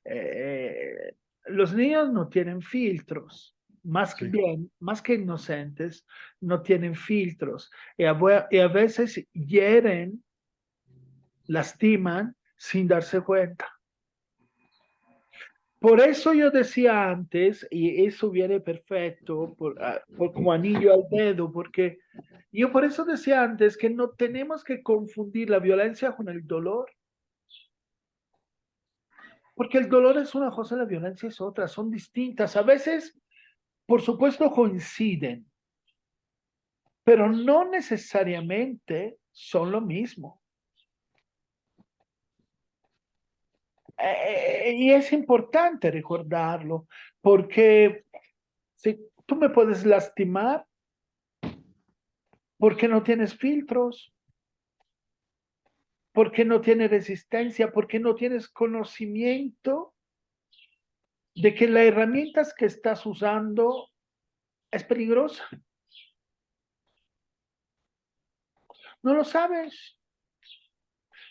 Speaker 1: Eh, los niños no tienen filtros, más que
Speaker 2: Sí.
Speaker 1: bien, más que inocentes, no tienen filtros y a veces hieren, lastiman sin darse cuenta. Por eso yo decía antes, y eso viene perfecto, por como anillo al dedo, porque yo por eso decía antes que no tenemos que confundir la violencia con el dolor. Porque el dolor es una cosa, la violencia es otra, son distintas. A veces, por supuesto, coinciden, pero no necesariamente son lo mismo. Y es importante recordarlo, porque si tú me puedes lastimar porque no tienes filtros, porque no tienes resistencia, porque no tienes conocimiento de que las herramientas que estás usando es peligrosa. No lo sabes.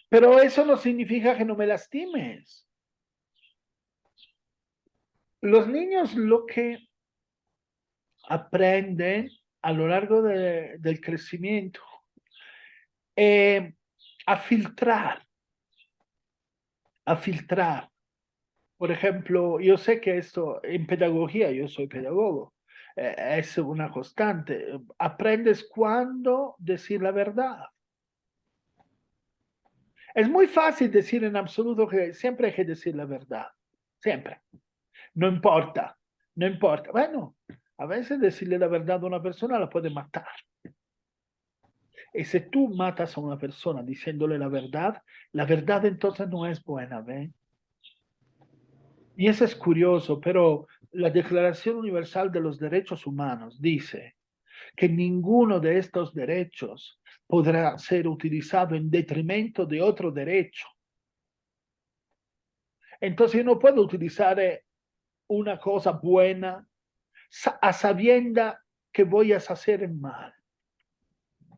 Speaker 1: Pero eso no significa que no me lastimes. Los niños lo que aprenden a lo largo del crecimiento a filtrar. Por ejemplo, yo sé que esto en pedagogía, yo soy pedagogo, es una constante. Aprendes cuándo decir la verdad. Es muy fácil decir en absoluto que siempre hay que decir la verdad. Siempre. No importa. No importa. Bueno, a veces decirle la verdad a una persona la puede matar. Y si tú matas a una persona diciéndole la verdad entonces no es buena, ¿ven? Y eso es curioso, pero la Declaración Universal de los Derechos Humanos dice que ninguno de estos derechos podrá ser utilizado en detrimento de otro derecho. Entonces yo no puedo utilizar una cosa buena a sabienda que voy a hacer mal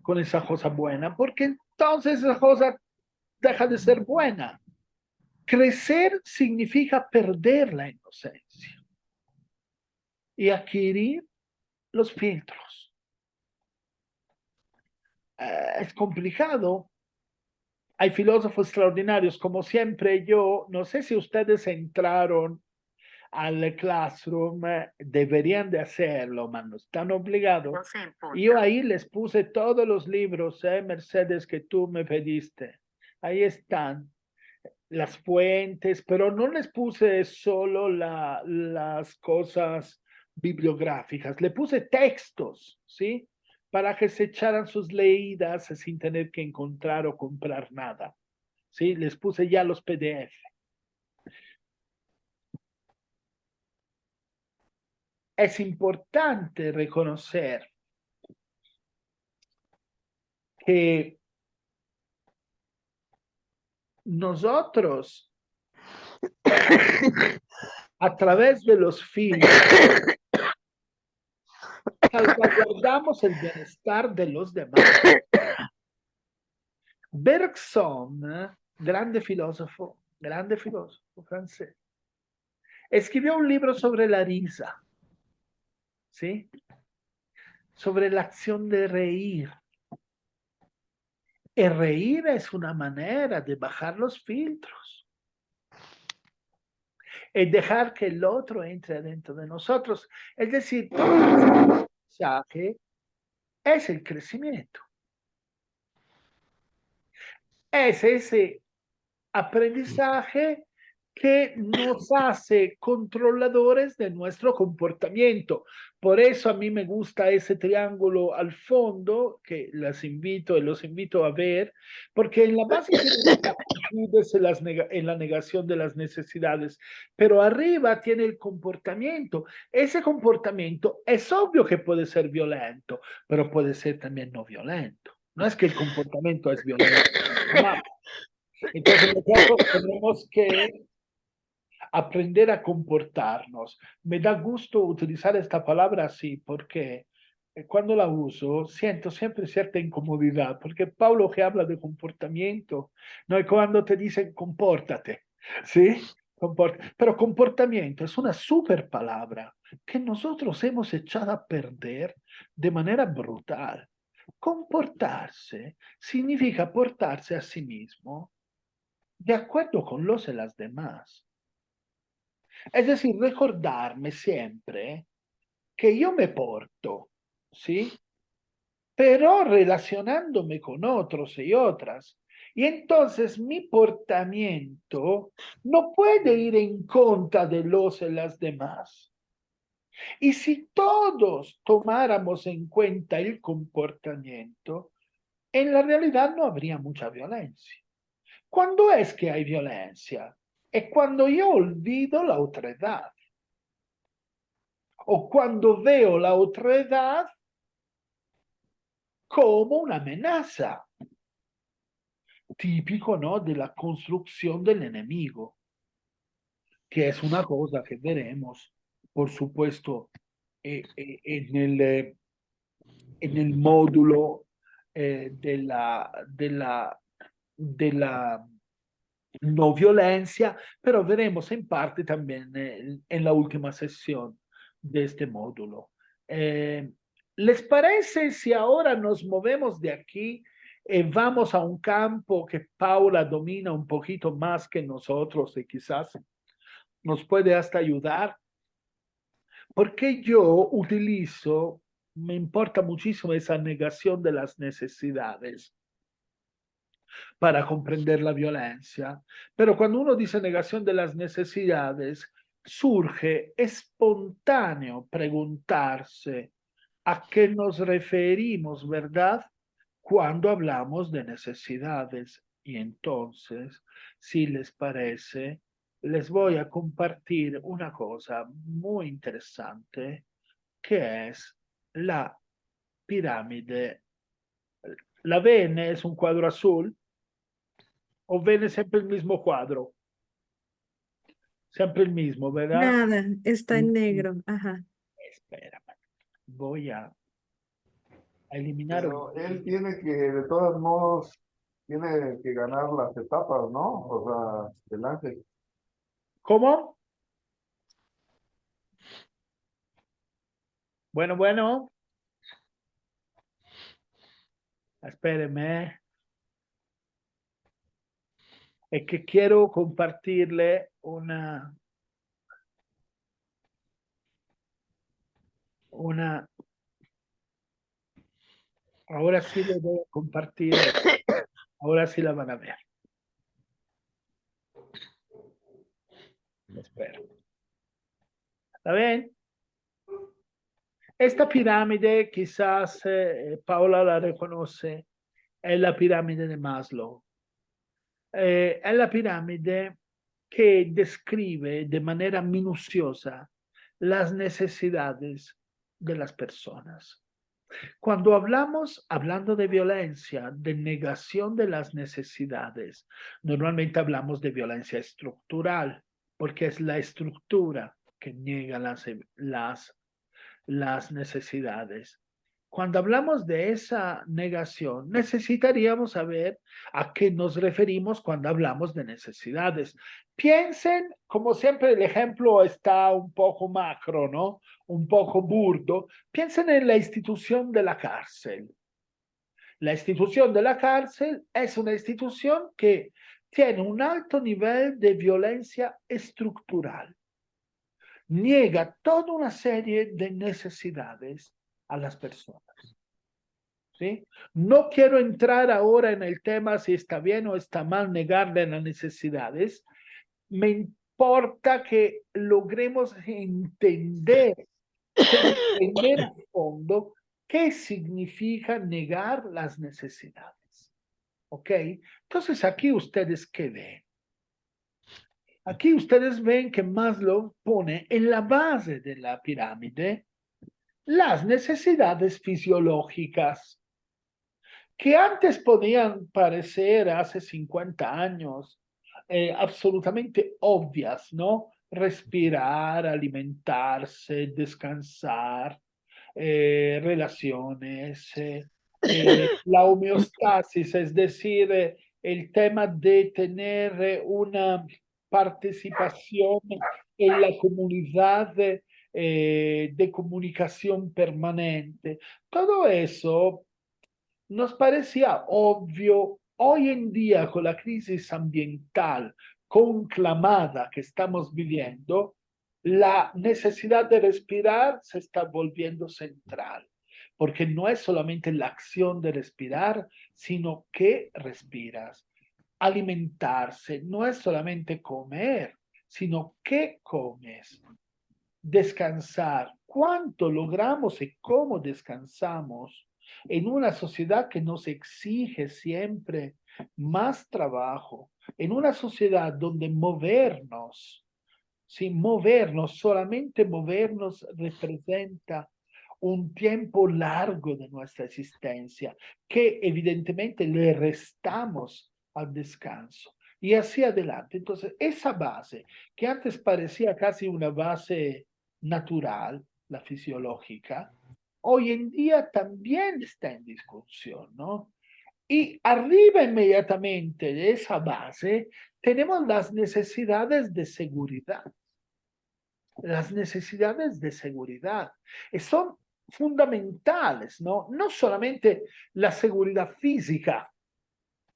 Speaker 1: con esa cosa buena, porque entonces esa cosa deja de ser buena. Crecer significa perder la inocencia y adquirir los filtros. Es complicado. Hay filósofos extraordinarios, como siempre yo, no sé si ustedes entraron al Classroom, deberían de hacerlo, man, no están obligados. Yo ahí les puse todos los libros, Mercedes, que tú me pediste. Ahí están las fuentes, pero no les puse solo las cosas bibliográficas, le puse textos, ¿sí? Para que se echaran sus leídas sin tener que encontrar o comprar nada, ¿sí? Les puse ya los PDF. Es importante reconocer que nosotros, a través de los filtros, salvaguardamos el bienestar de los demás. Bergson, grande filósofo francés, escribió un libro sobre la risa, ¿sí? Sobre la acción de reír. El reír es una manera de bajar los filtros. Es dejar que el otro entre dentro de nosotros. Es decir, todo ese aprendizaje es el crecimiento. Es ese aprendizaje que nos hace controladores de nuestro comportamiento. Por eso a mí me gusta ese triángulo al fondo, que los invito a ver, porque en la base tiene las actitudes en la negación de las necesidades, pero arriba tiene el comportamiento. Ese comportamiento es obvio que puede ser violento, pero puede ser también no violento. No es que el comportamiento es violento. No. Entonces nosotros tenemos que aprender a comportarnos. Me da gusto utilizar esta palabra así porque cuando la uso siento siempre cierta incomodidad, porque Pablo que habla de comportamiento, no es cuando te dicen compórtate, ¿sí? Pero comportamiento es una super palabra que nosotros hemos echado a perder de manera brutal. Comportarse significa portarse a sí mismo de acuerdo con los de las demás. Es decir, recordarme siempre que yo me porto, ¿sí? Pero relacionándome con otros y otras. Y entonces mi portamiento no puede ir en contra de los de las demás. Y si todos tomáramos en cuenta el comportamiento, en la realidad no habría mucha violencia. ¿Cuándo es que hay violencia? Es cuando yo olvido la otredad. O cuando veo la otredad como una amenaza. Típico, ¿no? De la construcción del enemigo. Que es una cosa que veremos, por supuesto, en el módulo de la no violencia, pero veremos en parte también en la última sesión de este módulo. ¿Les parece si ahora nos movemos de aquí y vamos a un campo que Paula domina un poquito más que nosotros y quizás nos puede hasta ayudar? Porque yo utilizo, me importa muchísimo esa negación de las necesidades para comprender la violencia. Pero cuando uno dice negación de las necesidades, surge espontáneo preguntarse a qué nos referimos, ¿verdad? Cuando hablamos de necesidades. Y entonces, si les parece, les voy a compartir una cosa muy interesante, que es la pirámide. ¿La ven? Es un cuadro azul. ¿O ven siempre el mismo cuadro? Siempre el mismo, ¿verdad?
Speaker 6: Nada, está en negro. Ajá.
Speaker 1: Espérame. Voy a eliminar.
Speaker 9: Pero él tiene que, de todos modos, tiene que ganar las etapas, ¿no? O sea, delante.
Speaker 1: ¿Cómo? Bueno. Espéreme. Es que quiero compartirle ahora sí le voy a compartir. Ahora sí la van a ver. Espero. ¿La ven? Esta pirámide, quizás Paola la reconoce, es la pirámide de Maslow. Es la pirámide que describe de manera minuciosa las necesidades de las personas. Cuando hablando de violencia, de negación de las necesidades, normalmente hablamos de violencia estructural, porque es la estructura que niega las necesidades. Cuando hablamos de esa negación, necesitaríamos saber a qué nos referimos cuando hablamos de necesidades. Piensen, como siempre el ejemplo está un poco macro, ¿no? Un poco burdo. Piensen en la institución de la cárcel. La institución de la cárcel es una institución que tiene un alto nivel de violencia estructural. Niega toda una serie de necesidades a las personas. ¿Sí? No quiero entrar ahora en el tema si está bien o está mal negarle las necesidades. Me importa que logremos entender a fondo qué significa negar las necesidades. ¿Ok? Entonces aquí ustedes ¿qué ven? Aquí ustedes ven que Maslow pone en la base de la pirámide las necesidades fisiológicas, que antes podían parecer hace 50 años absolutamente obvias, ¿no? Respirar, alimentarse, descansar, relaciones, la homeostasis, es decir, el tema de tener una participación en la comunidad de comunicación permanente. Todo eso nos parecía obvio. Hoy en día, con la crisis ambiental conclamada que estamos viviendo, la necesidad de respirar se está volviendo central, porque no es solamente la acción de respirar, sino qué respiras. Alimentarse no es solamente comer, sino qué comes. Descansar, cuánto logramos y cómo descansamos en una sociedad que nos exige siempre más trabajo, en una sociedad donde movernos, sin movernos, solamente movernos representa un tiempo largo de nuestra existencia que evidentemente le restamos al descanso. Y así adelante. Entonces, esa base, que antes parecía casi una base natural, la fisiológica, hoy en día también está en discusión, ¿no? Y arriba inmediatamente de esa base tenemos las necesidades de seguridad. Las necesidades de seguridad son fundamentales, ¿no? No solamente la seguridad física,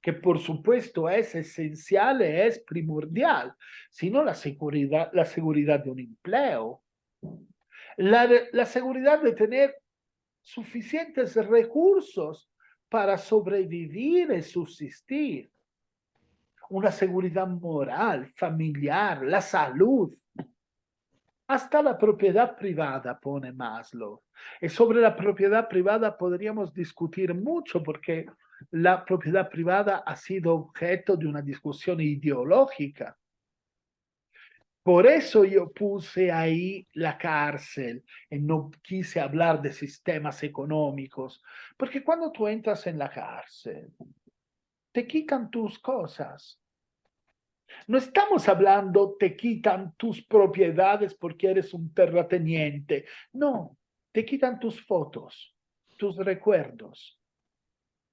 Speaker 1: que por supuesto es esencial, es primordial, sino la seguridad de un empleo, la seguridad de tener suficientes recursos para sobrevivir y subsistir, una seguridad moral, familiar, la salud. Hasta la propiedad privada pone Maslow. Y sobre la propiedad privada podríamos discutir mucho porque la propiedad privada ha sido objeto de una discusión ideológica. Por eso yo puse ahí la cárcel y no quise hablar de sistemas económicos, porque cuando tú entras en la cárcel, te quitan tus cosas. No estamos hablando, te quitan tus propiedades porque eres un terrateniente. No, te quitan tus fotos, tus recuerdos.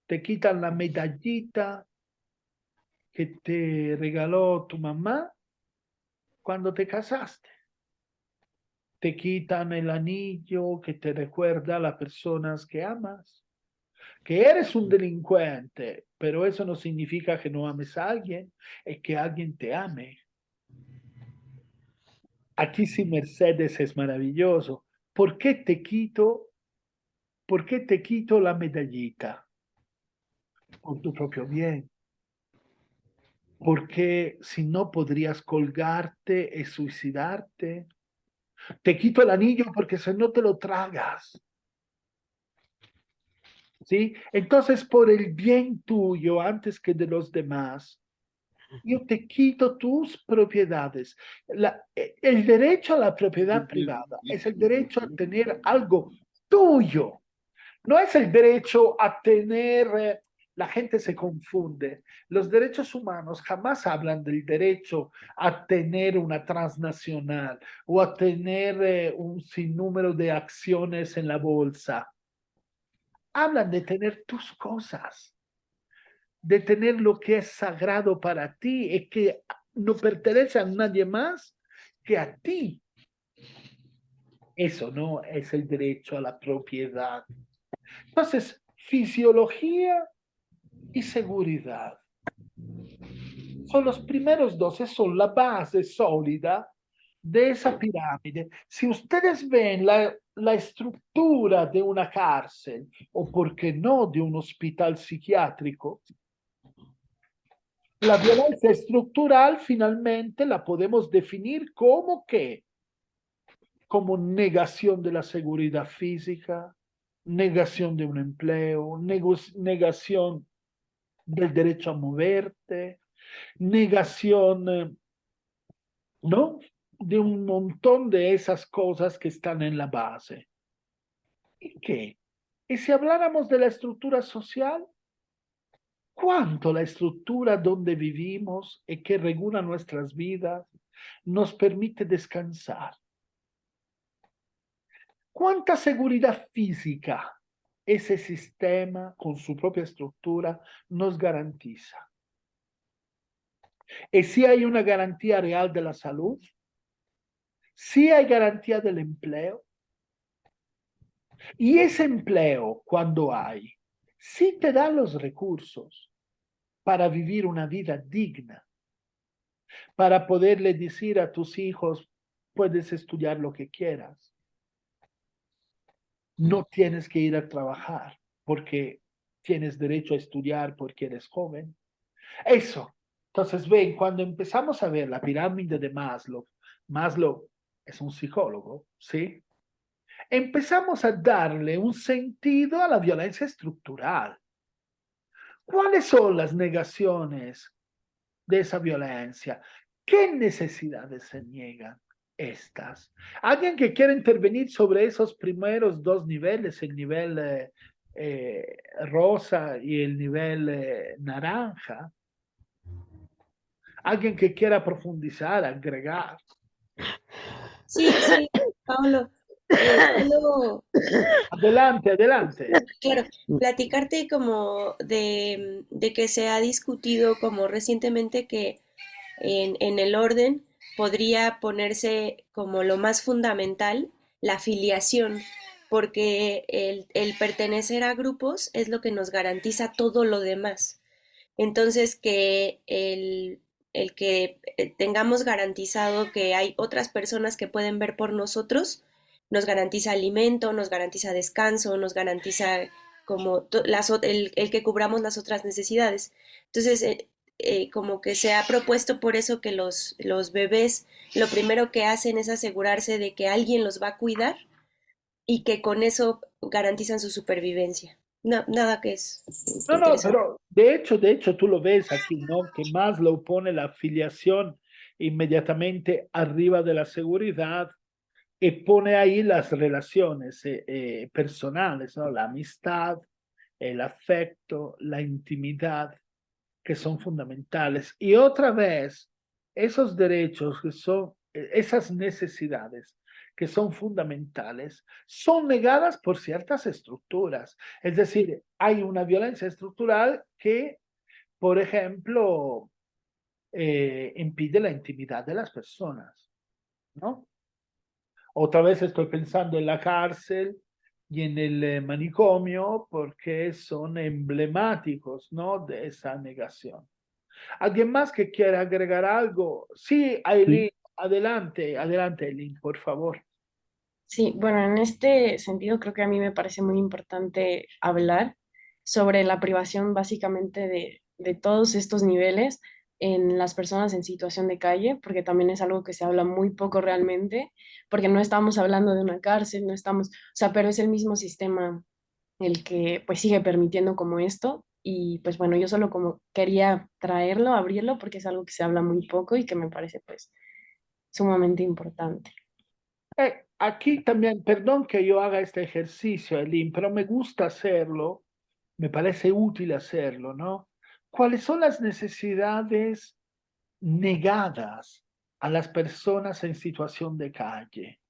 Speaker 1: Te quitan la medallita que te regaló tu mamá cuando te casaste. Te quitan el anillo que te recuerda a las personas que amas. Que eres un delincuente, pero eso no significa que no ames a alguien, es que alguien te ame. Aquí sí Mercedes es maravilloso. ¿Por qué te quito la medallita? Por tu propio bien. Porque si no podrías colgarte y suicidarte. Te quito el anillo porque si no te lo tragas. ¿Sí? Entonces, por el bien tuyo, antes que de los demás, yo te quito tus propiedades. El derecho a la propiedad privada es el derecho a tener algo tuyo. No es el derecho a tener La gente se confunde. Los derechos humanos jamás hablan del derecho a tener una transnacional o a tener un sinnúmero de acciones en la bolsa. Hablan de tener tus cosas, de tener lo que es sagrado para ti y que no pertenece a nadie más que a ti. Eso no es el derecho a la propiedad. Entonces, fisiología y seguridad son los primeros dos, son la base sólida de esa pirámide. Si ustedes ven la estructura de una cárcel, o por qué no de un hospital psiquiátrico, la violencia estructural finalmente la podemos definir como qué, como negación de la seguridad física, negación de un empleo, negación del derecho a moverte, negación, ¿no? De un montón de esas cosas que están en la base. ¿Y qué? Y si habláramos de la estructura social, ¿cuánto la estructura donde vivimos y que regula nuestras vidas nos permite descansar? ¿Cuánta seguridad física ese sistema con su propia estructura nos garantiza? Y si hay una garantía real de la salud, si hay garantía del empleo, y ese empleo, cuando hay, sí te da los recursos para vivir una vida digna, para poderle decir a tus hijos, puedes estudiar lo que quieras. No tienes que ir a trabajar porque tienes derecho a estudiar porque eres joven. Eso. Entonces, ven, cuando empezamos a ver la pirámide de Maslow, Maslow es un psicólogo, ¿sí? Empezamos a darle un sentido a la violencia estructural. ¿Cuáles son las negaciones de esa violencia? ¿Qué necesidades se niegan? Estas. ¿Alguien que quiera intervenir sobre esos primeros dos niveles, el nivel rosa y el nivel naranja? ¿Alguien que quiera profundizar, agregar?
Speaker 7: Sí, Paulo. Solo,
Speaker 1: Adelante, adelante.
Speaker 7: claro, platicarte como de que se ha discutido como recientemente que en el orden podría ponerse como lo más fundamental la afiliación, porque el pertenecer a grupos es lo que nos garantiza todo lo demás. Entonces, que el que tengamos garantizado que hay otras personas que pueden ver por nosotros, nos garantiza alimento, nos garantiza descanso, nos garantiza como el que cubramos las otras necesidades. Entonces, como que se ha propuesto por eso que los bebés lo primero que hacen es asegurarse de que alguien los va a cuidar y que con eso garantizan su supervivencia. No, nada que es
Speaker 1: No,
Speaker 7: interesante.
Speaker 1: pero de hecho tú lo ves aquí, ¿no? Que Maslow pone la afiliación inmediatamente arriba de la seguridad y pone ahí las relaciones personales, ¿no? La amistad, el afecto, la intimidad, que son fundamentales. Y otra vez, esos derechos que son, esas necesidades que son fundamentales, son negadas por ciertas estructuras. Es decir, hay una violencia estructural que, por ejemplo, impide la intimidad de las personas, ¿no? Otra vez estoy pensando en la cárcel y en el manicomio porque son emblemáticos, ¿no? De esa negación. ¿Alguien más que quiera agregar algo? Sí, Aileen, adelante, adelante, Aileen, por favor.
Speaker 8: Sí, bueno, en este sentido creo que a mí me parece muy importante hablar sobre la privación básicamente de todos estos niveles en las personas en situación de calle, porque también es algo que se habla muy poco realmente, porque no estamos hablando de una cárcel, no estamos, o sea, pero es el mismo sistema el que pues sigue permitiendo como esto y pues bueno, yo solo como quería traerlo, abrirlo, porque es algo que se habla muy poco y que me parece pues sumamente importante.
Speaker 1: Aquí también, perdón que yo haga este ejercicio, Aileen, pero me gusta hacerlo me parece útil hacerlo, ¿no? ¿Cuáles son las necesidades negadas a las personas en situación de calle?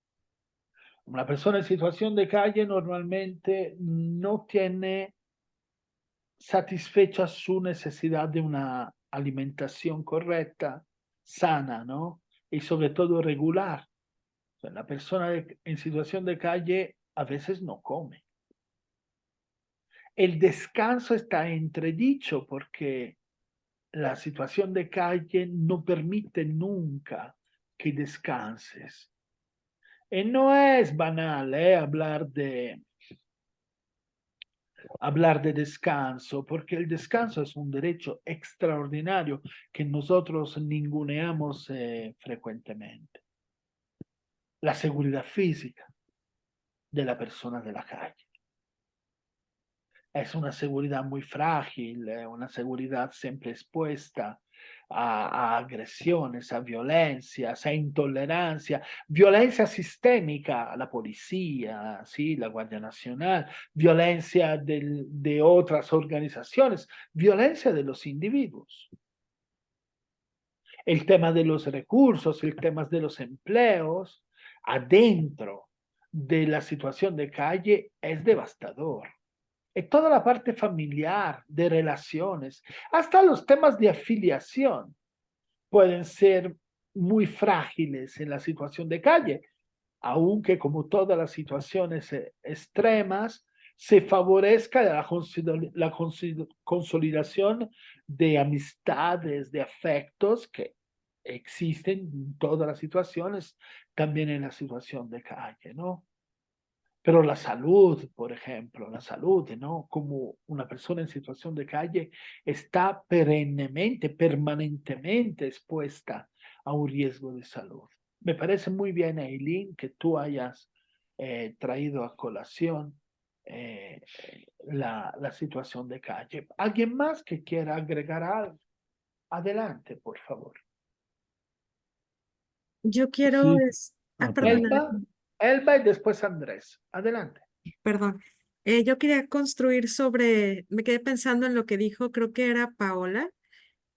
Speaker 1: Una persona en situación de calle normalmente no tiene satisfecha su necesidad de una alimentación correcta, sana, ¿no? Y sobre todo regular. O sea, la persona en situación de calle a veces no come. El descanso está entredicho porque la situación de calle no permite nunca que descanses. Y no es banal hablar de descanso, porque el descanso es un derecho extraordinario que nosotros ninguneamos frecuentemente. La seguridad física de la persona de la calle es una seguridad muy frágil, una seguridad siempre expuesta a agresiones, a violencias, a intolerancia, violencia sistémica, la policía, ¿sí? La Guardia Nacional, violencia de otras organizaciones, violencia de los individuos. El tema de los recursos, el tema de los empleos, adentro de la situación de calle es devastador. Toda la parte familiar, de relaciones, hasta los temas de afiliación pueden ser muy frágiles en la situación de calle, aunque como todas las situaciones extremas, se favorezca la consolidación de amistades, de afectos que existen en todas las situaciones, también en la situación de calle, ¿no? Pero la salud, por ejemplo, la salud, ¿no? Como una persona en situación de calle está perennemente, permanentemente expuesta a un riesgo de salud. Me parece muy bien, Eileen, que tú hayas traído a colación la situación de calle. ¿Alguien más que quiera agregar algo? Adelante, por favor.
Speaker 6: Yo quiero,
Speaker 2: Sí,
Speaker 6: perdona,
Speaker 1: Elba y después Andrés. Adelante.
Speaker 6: perdón. Yo quería construir me quedé pensando en lo que dijo, creo que era Paola,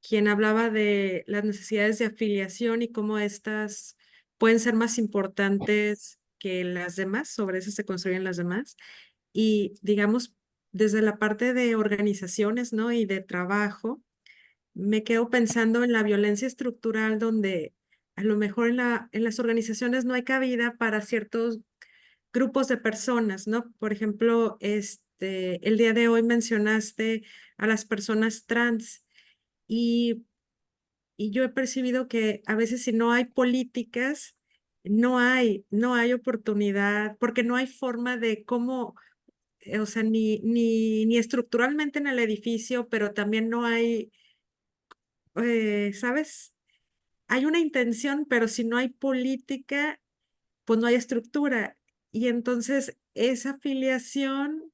Speaker 6: quien hablaba de las necesidades de afiliación y cómo estas pueden ser más importantes que las demás, sobre eso se construyen las demás. Y digamos, desde la parte de organizaciones, ¿no? Y de trabajo, me quedo pensando en la violencia estructural donde a lo mejor en las organizaciones no hay cabida para ciertos grupos de personas, ¿no? Por ejemplo, el día de hoy mencionaste a las personas trans y, y yo he percibido que a veces si no hay políticas, no hay oportunidad, porque no hay forma de cómo, o sea, ni estructuralmente en el edificio, pero también no hay, ¿sabes? Hay una intención, pero si no hay política, pues no hay estructura. Y entonces esa afiliación,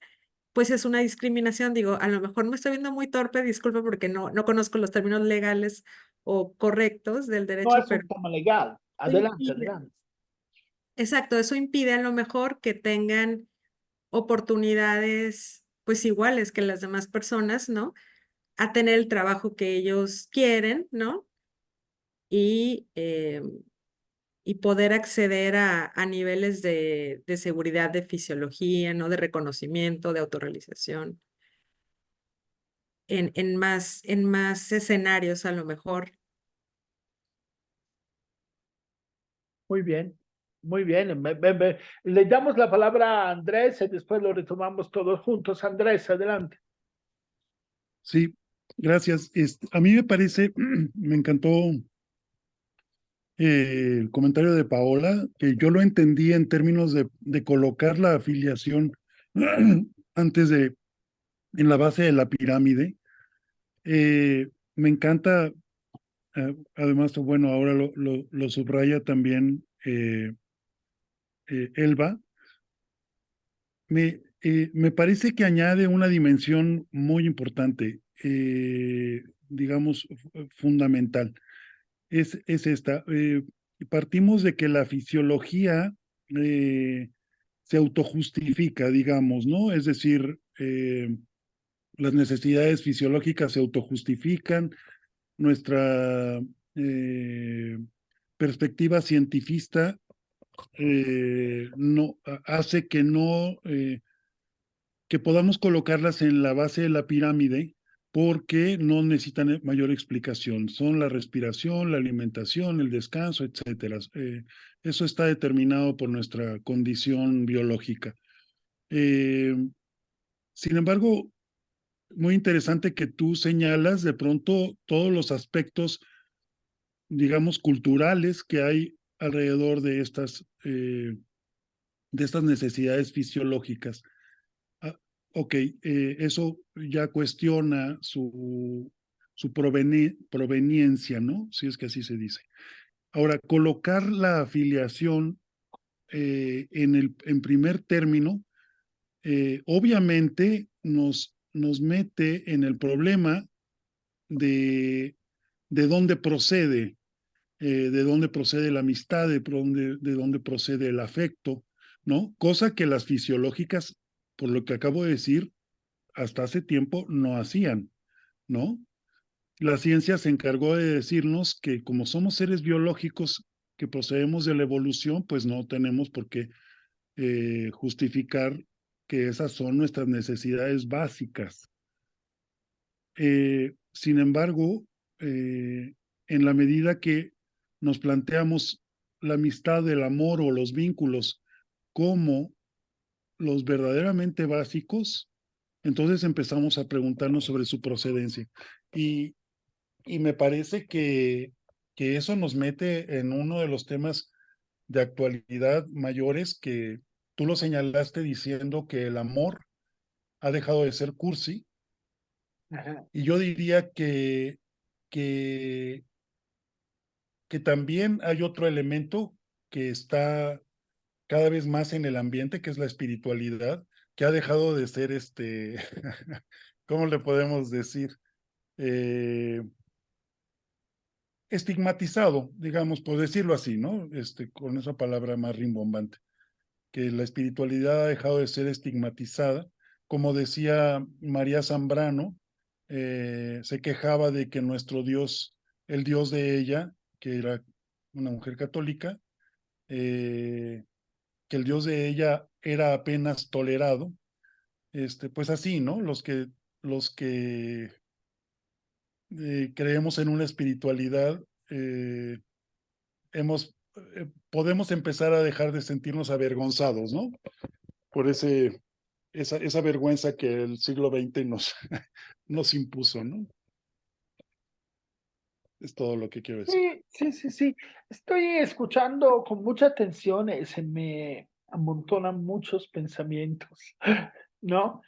Speaker 6: pues es una discriminación. Digo, a lo mejor me estoy viendo muy torpe, disculpa porque no conozco los términos legales o correctos del
Speaker 1: No
Speaker 6: derecho,
Speaker 1: es
Speaker 6: pero
Speaker 1: un tema legal.
Speaker 6: eso
Speaker 1: Adelante,
Speaker 6: impide,
Speaker 1: adelante.
Speaker 6: exacto, eso impide a lo mejor que tengan oportunidades pues iguales que las demás personas, ¿no? A tener el trabajo que ellos quieren, ¿no? Y, y poder acceder a niveles de seguridad, de fisiología, ¿no? De reconocimiento, de autorrealización, en más escenarios a lo mejor.
Speaker 1: Muy bien, muy bien. Le damos la palabra a Andrés y después lo retomamos todos juntos. Andrés, adelante.
Speaker 2: sí, gracias. A mí me parece, me encantó el comentario de Paola, que yo lo entendí en términos de colocar la afiliación antes en la base de la pirámide. Me encanta, además, bueno, ahora lo subraya también Elba. Me parece que añade una dimensión muy importante, digamos, fundamental. Es esta. Partimos de que la fisiología se autojustifica, digamos, ¿no? Es decir, las necesidades fisiológicas se autojustifican, nuestra perspectiva cientifista no, hace que no, que podamos colocarlas en la base de la pirámide porque no necesitan mayor explicación. Son la respiración, la alimentación, el descanso, etcétera. Eso está determinado por nuestra condición biológica. Sin embargo, muy interesante que tú señalas de pronto todos los aspectos, digamos, culturales que hay alrededor de estas necesidades fisiológicas. Ok, eso ya cuestiona su proveniencia, ¿no? Si es que así se dice. Ahora, colocar la afiliación en primer término, obviamente nos mete en el problema de dónde procede, la amistad, de dónde procede el afecto, ¿no? Cosa que las fisiológicas, por lo que acabo de decir, hasta hace tiempo no hacían, ¿no? La ciencia se encargó de decirnos que como somos seres biológicos que procedemos de la evolución, pues no tenemos por qué justificar que esas son nuestras necesidades básicas. Sin embargo, en la medida que nos planteamos la amistad, el amor o los vínculos como los verdaderamente básicos, entonces empezamos a preguntarnos sobre su procedencia. Y me parece que eso nos mete en uno de los temas de actualidad mayores que tú lo señalaste diciendo que el amor ha dejado de ser cursi.
Speaker 1: Ajá.
Speaker 2: Y yo diría que también hay otro elemento que está cada vez más en el ambiente, que es la espiritualidad, que ha dejado de ser ¿cómo le podemos decir? Estigmatizado, digamos, por decirlo así, ¿no? Con esa palabra más rimbombante, que la espiritualidad ha dejado de ser estigmatizada. Como decía María Zambrano, se quejaba de que nuestro Dios, el Dios de ella, que era una mujer católica, que el Dios de ella era apenas tolerado, pues así, ¿no? Los que creemos en una espiritualidad, podemos empezar a dejar de sentirnos avergonzados, ¿no? Por esa vergüenza que el siglo XX nos impuso, ¿no? Es todo lo que quiero decir.
Speaker 1: Sí. Estoy escuchando con mucha atención, se me amontonan muchos pensamientos, ¿no?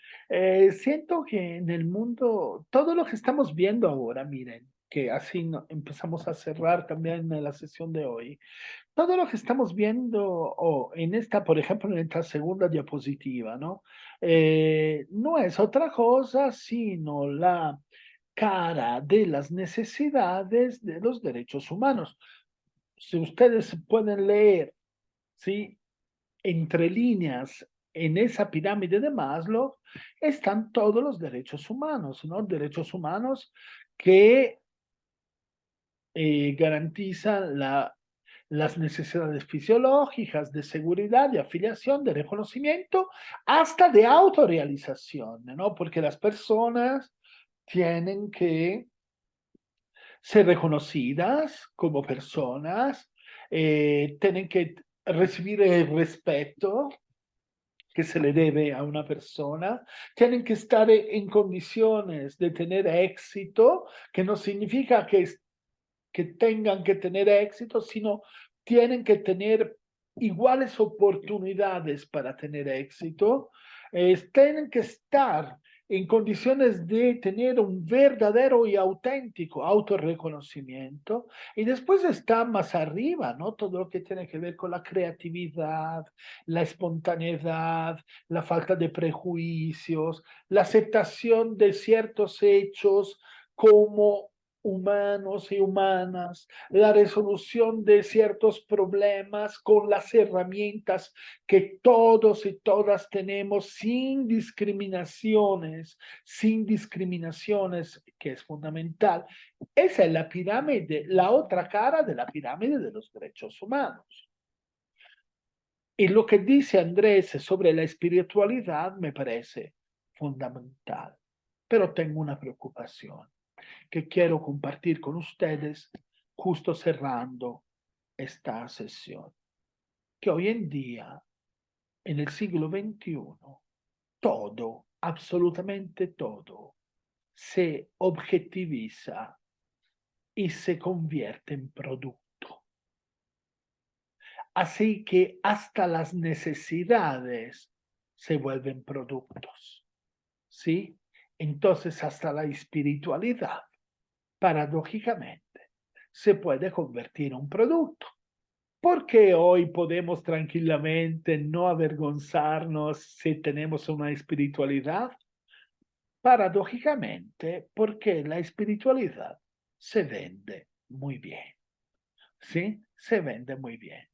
Speaker 1: Siento que en el mundo, todo lo que estamos viendo ahora, miren, que así empezamos a cerrar también en la sesión de hoy, todo lo que estamos viendo en esta, por ejemplo, en esta segunda diapositiva, ¿no? No es otra cosa sino la cara de las necesidades de los derechos humanos. Si ustedes pueden leer, ¿sí? Entre líneas en esa pirámide de Maslow están todos los derechos humanos, ¿no? Derechos humanos que garantizan las necesidades fisiológicas, de seguridad, de afiliación, de reconocimiento, hasta de autorrealización, ¿no? Porque las personas tienen que ser reconocidas como personas, tienen que recibir el respeto que se le debe a una persona, tienen que estar en condiciones de tener éxito, que no significa que tengan que tener éxito, sino tienen que tener iguales oportunidades para tener éxito, tienen que estar en condiciones de tener un verdadero y auténtico autorreconocimiento, y después está más arriba, ¿no? Todo lo que tiene que ver con la creatividad, la espontaneidad, la falta de prejuicios, la aceptación de ciertos hechos como humanos y humanas, la resolución de ciertos problemas con las herramientas que todos y todas tenemos sin discriminaciones, que es fundamental. Esa es la pirámide, la otra cara de la pirámide de los derechos humanos. Y lo que dice Andrés sobre la espiritualidad me parece fundamental, pero tengo una preocupación que quiero compartir con ustedes justo cerrando esta sesión, que hoy en día, en el siglo XXI, todo, absolutamente todo, se objetiviza y se convierte en producto. Así que hasta las necesidades se vuelven productos, ¿sí? Entonces hasta la espiritualidad, paradójicamente, se puede convertir en un producto. Porque hoy podemos tranquilamente no avergonzarnos si tenemos una espiritualidad? Paradójicamente, porque la espiritualidad se vende muy bien, ¿sí? Se vende muy bien.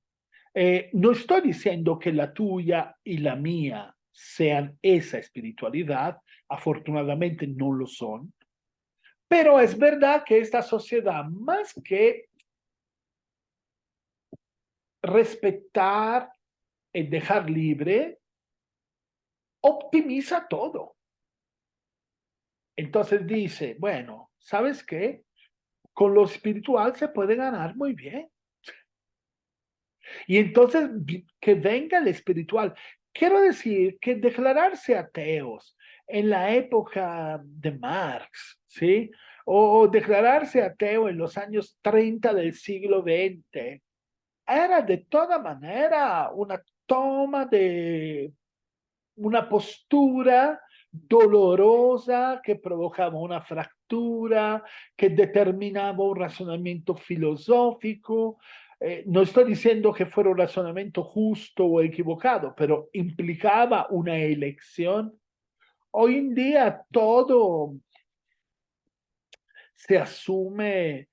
Speaker 1: No estoy diciendo que la tuya y la mía sean esa espiritualidad, afortunadamente no lo son, pero es verdad que esta sociedad, más que respetar y dejar libre, optimiza todo. Entonces dice, bueno, ¿sabes qué? Con lo espiritual se puede ganar muy bien. Y entonces que venga el espiritual. Quiero decir que declararse ateos en la época de Marx, ¿sí? O declararse ateo en los años 30 del siglo XX, era de toda manera una toma de una postura dolorosa que provocaba una fractura, que determinaba un razonamiento filosófico. No estoy diciendo que fuera un razonamiento justo o equivocado, pero implicaba una elección. Hoy en día todo se asume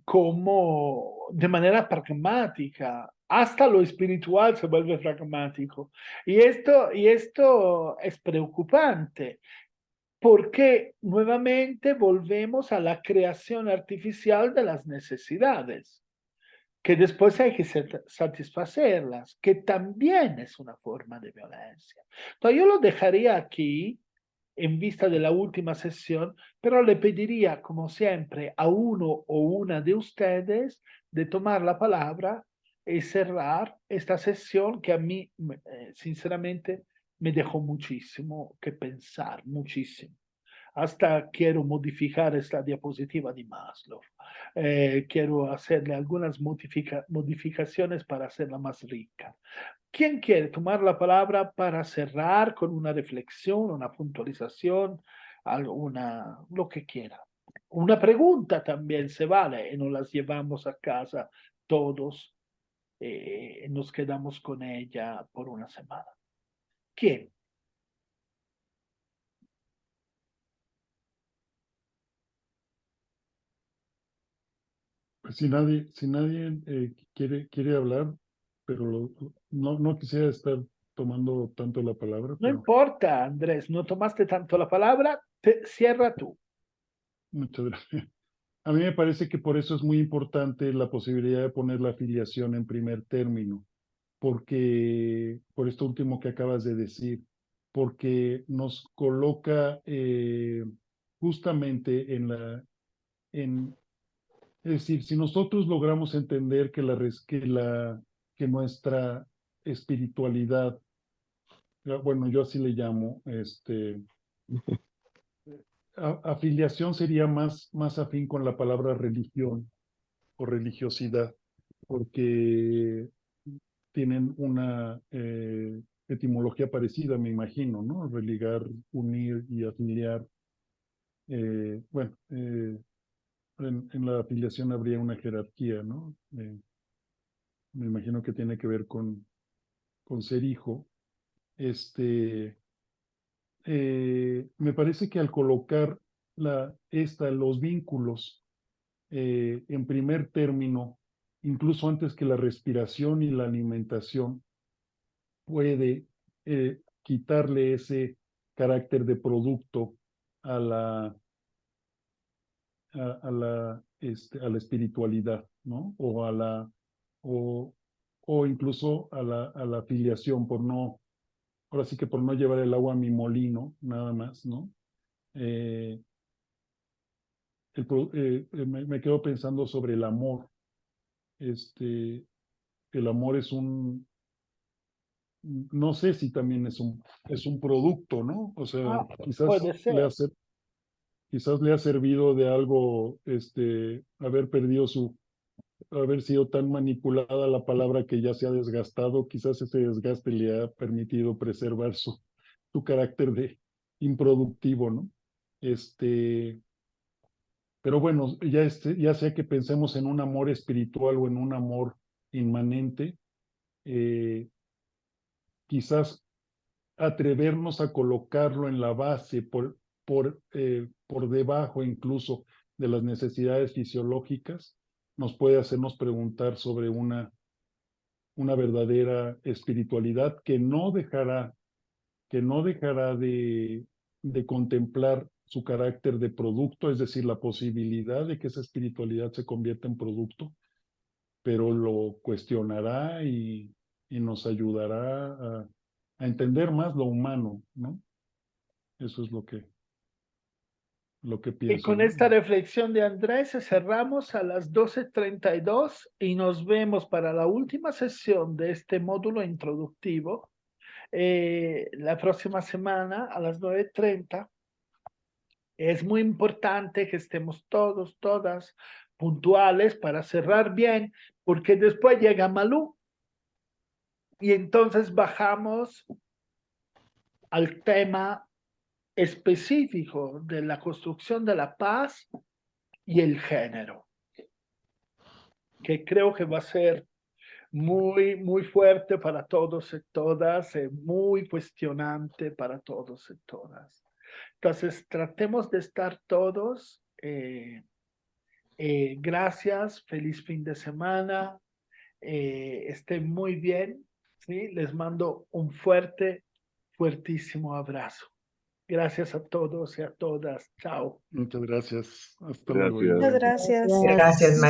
Speaker 1: como de manera pragmática, hasta lo espiritual se vuelve pragmático. Y esto es preocupante, porque nuevamente volvemos a la creación artificial de las necesidades, que después hay que satisfacerlas, que también es una forma de violencia. Entonces yo lo dejaría aquí en vista de la última sesión, pero le pediría, como siempre, a uno o una de ustedes de tomar la palabra y cerrar esta sesión que a mí, sinceramente, me dejó muchísimo que pensar, muchísimo. Hasta quiero modificar esta diapositiva de Maslow. Quiero hacerle algunas modificaciones para hacerla más rica. ¿Quién quiere tomar la palabra para cerrar con una reflexión, una puntualización, lo que quiera? Una pregunta también se vale y nos las llevamos a casa todos, nos quedamos con ella por una semana. ¿Quién?
Speaker 2: Pues si nadie quiere hablar, pero no quisiera estar tomando tanto la palabra,
Speaker 1: No
Speaker 2: pero
Speaker 1: importa, Andrés, no tomaste tanto la palabra, cierra tú.
Speaker 2: muchas gracias. A mí me parece que por eso es muy importante la posibilidad de poner la afiliación en primer término, porque, por esto último que acabas de decir, porque nos coloca justamente es decir, si nosotros logramos entender que nuestra espiritualidad, bueno, yo así le llamo, afiliación sería más afín con la palabra religión o religiosidad, porque tienen una etimología parecida, me imagino, ¿no? Religar, unir y afiliar. Bueno, en la afiliación habría una jerarquía, ¿no? Me imagino que tiene que ver con ser hijo. Me parece que al colocar los vínculos en primer término, incluso antes que la respiración y la alimentación, puede quitarle ese carácter de producto a la a la espiritualidad, ¿no? O incluso a la filiación, ahora sí que por no llevar el agua a mi molino, nada más, ¿no? Me quedo pensando sobre el amor. El amor no sé si también es un producto, ¿no? O sea,
Speaker 1: puede ser.
Speaker 2: quizás le ha servido de algo, haber sido tan manipulada la palabra que ya se ha desgastado, quizás ese desgaste le ha permitido preservar su carácter de improductivo, ¿no? Pero bueno, ya sea que pensemos en un amor espiritual o en un amor inmanente, quizás atrevernos a colocarlo en la base, por debajo incluso de las necesidades fisiológicas, nos puede hacernos preguntar sobre una verdadera espiritualidad que no dejará de contemplar su carácter de producto, es decir, la posibilidad de que esa espiritualidad se convierta en producto, pero lo cuestionará y nos ayudará a entender más lo humano, ¿no? Eso es lo que
Speaker 1: Y
Speaker 2: pienso,
Speaker 1: con
Speaker 2: ¿no?
Speaker 1: esta reflexión de Andrés cerramos a las 12:32 y nos vemos para la última sesión de este módulo introductivo la próxima semana a las 9:30. Es muy importante que estemos todas puntuales para cerrar bien, porque después llega Malú y entonces bajamos al tema específico de la construcción de la paz y el género, que creo que va a ser muy fuerte para todos y todas, muy cuestionante para todos y todas. Entonces, tratemos de estar todos. Gracias, feliz fin de semana. Estén muy bien. ¿Sí? Les mando un fuertísimo abrazo. Gracias a todos y a todas. Chao.
Speaker 2: Muchas gracias. Hasta luego.
Speaker 8: Muchas gracias.
Speaker 3: Gracias,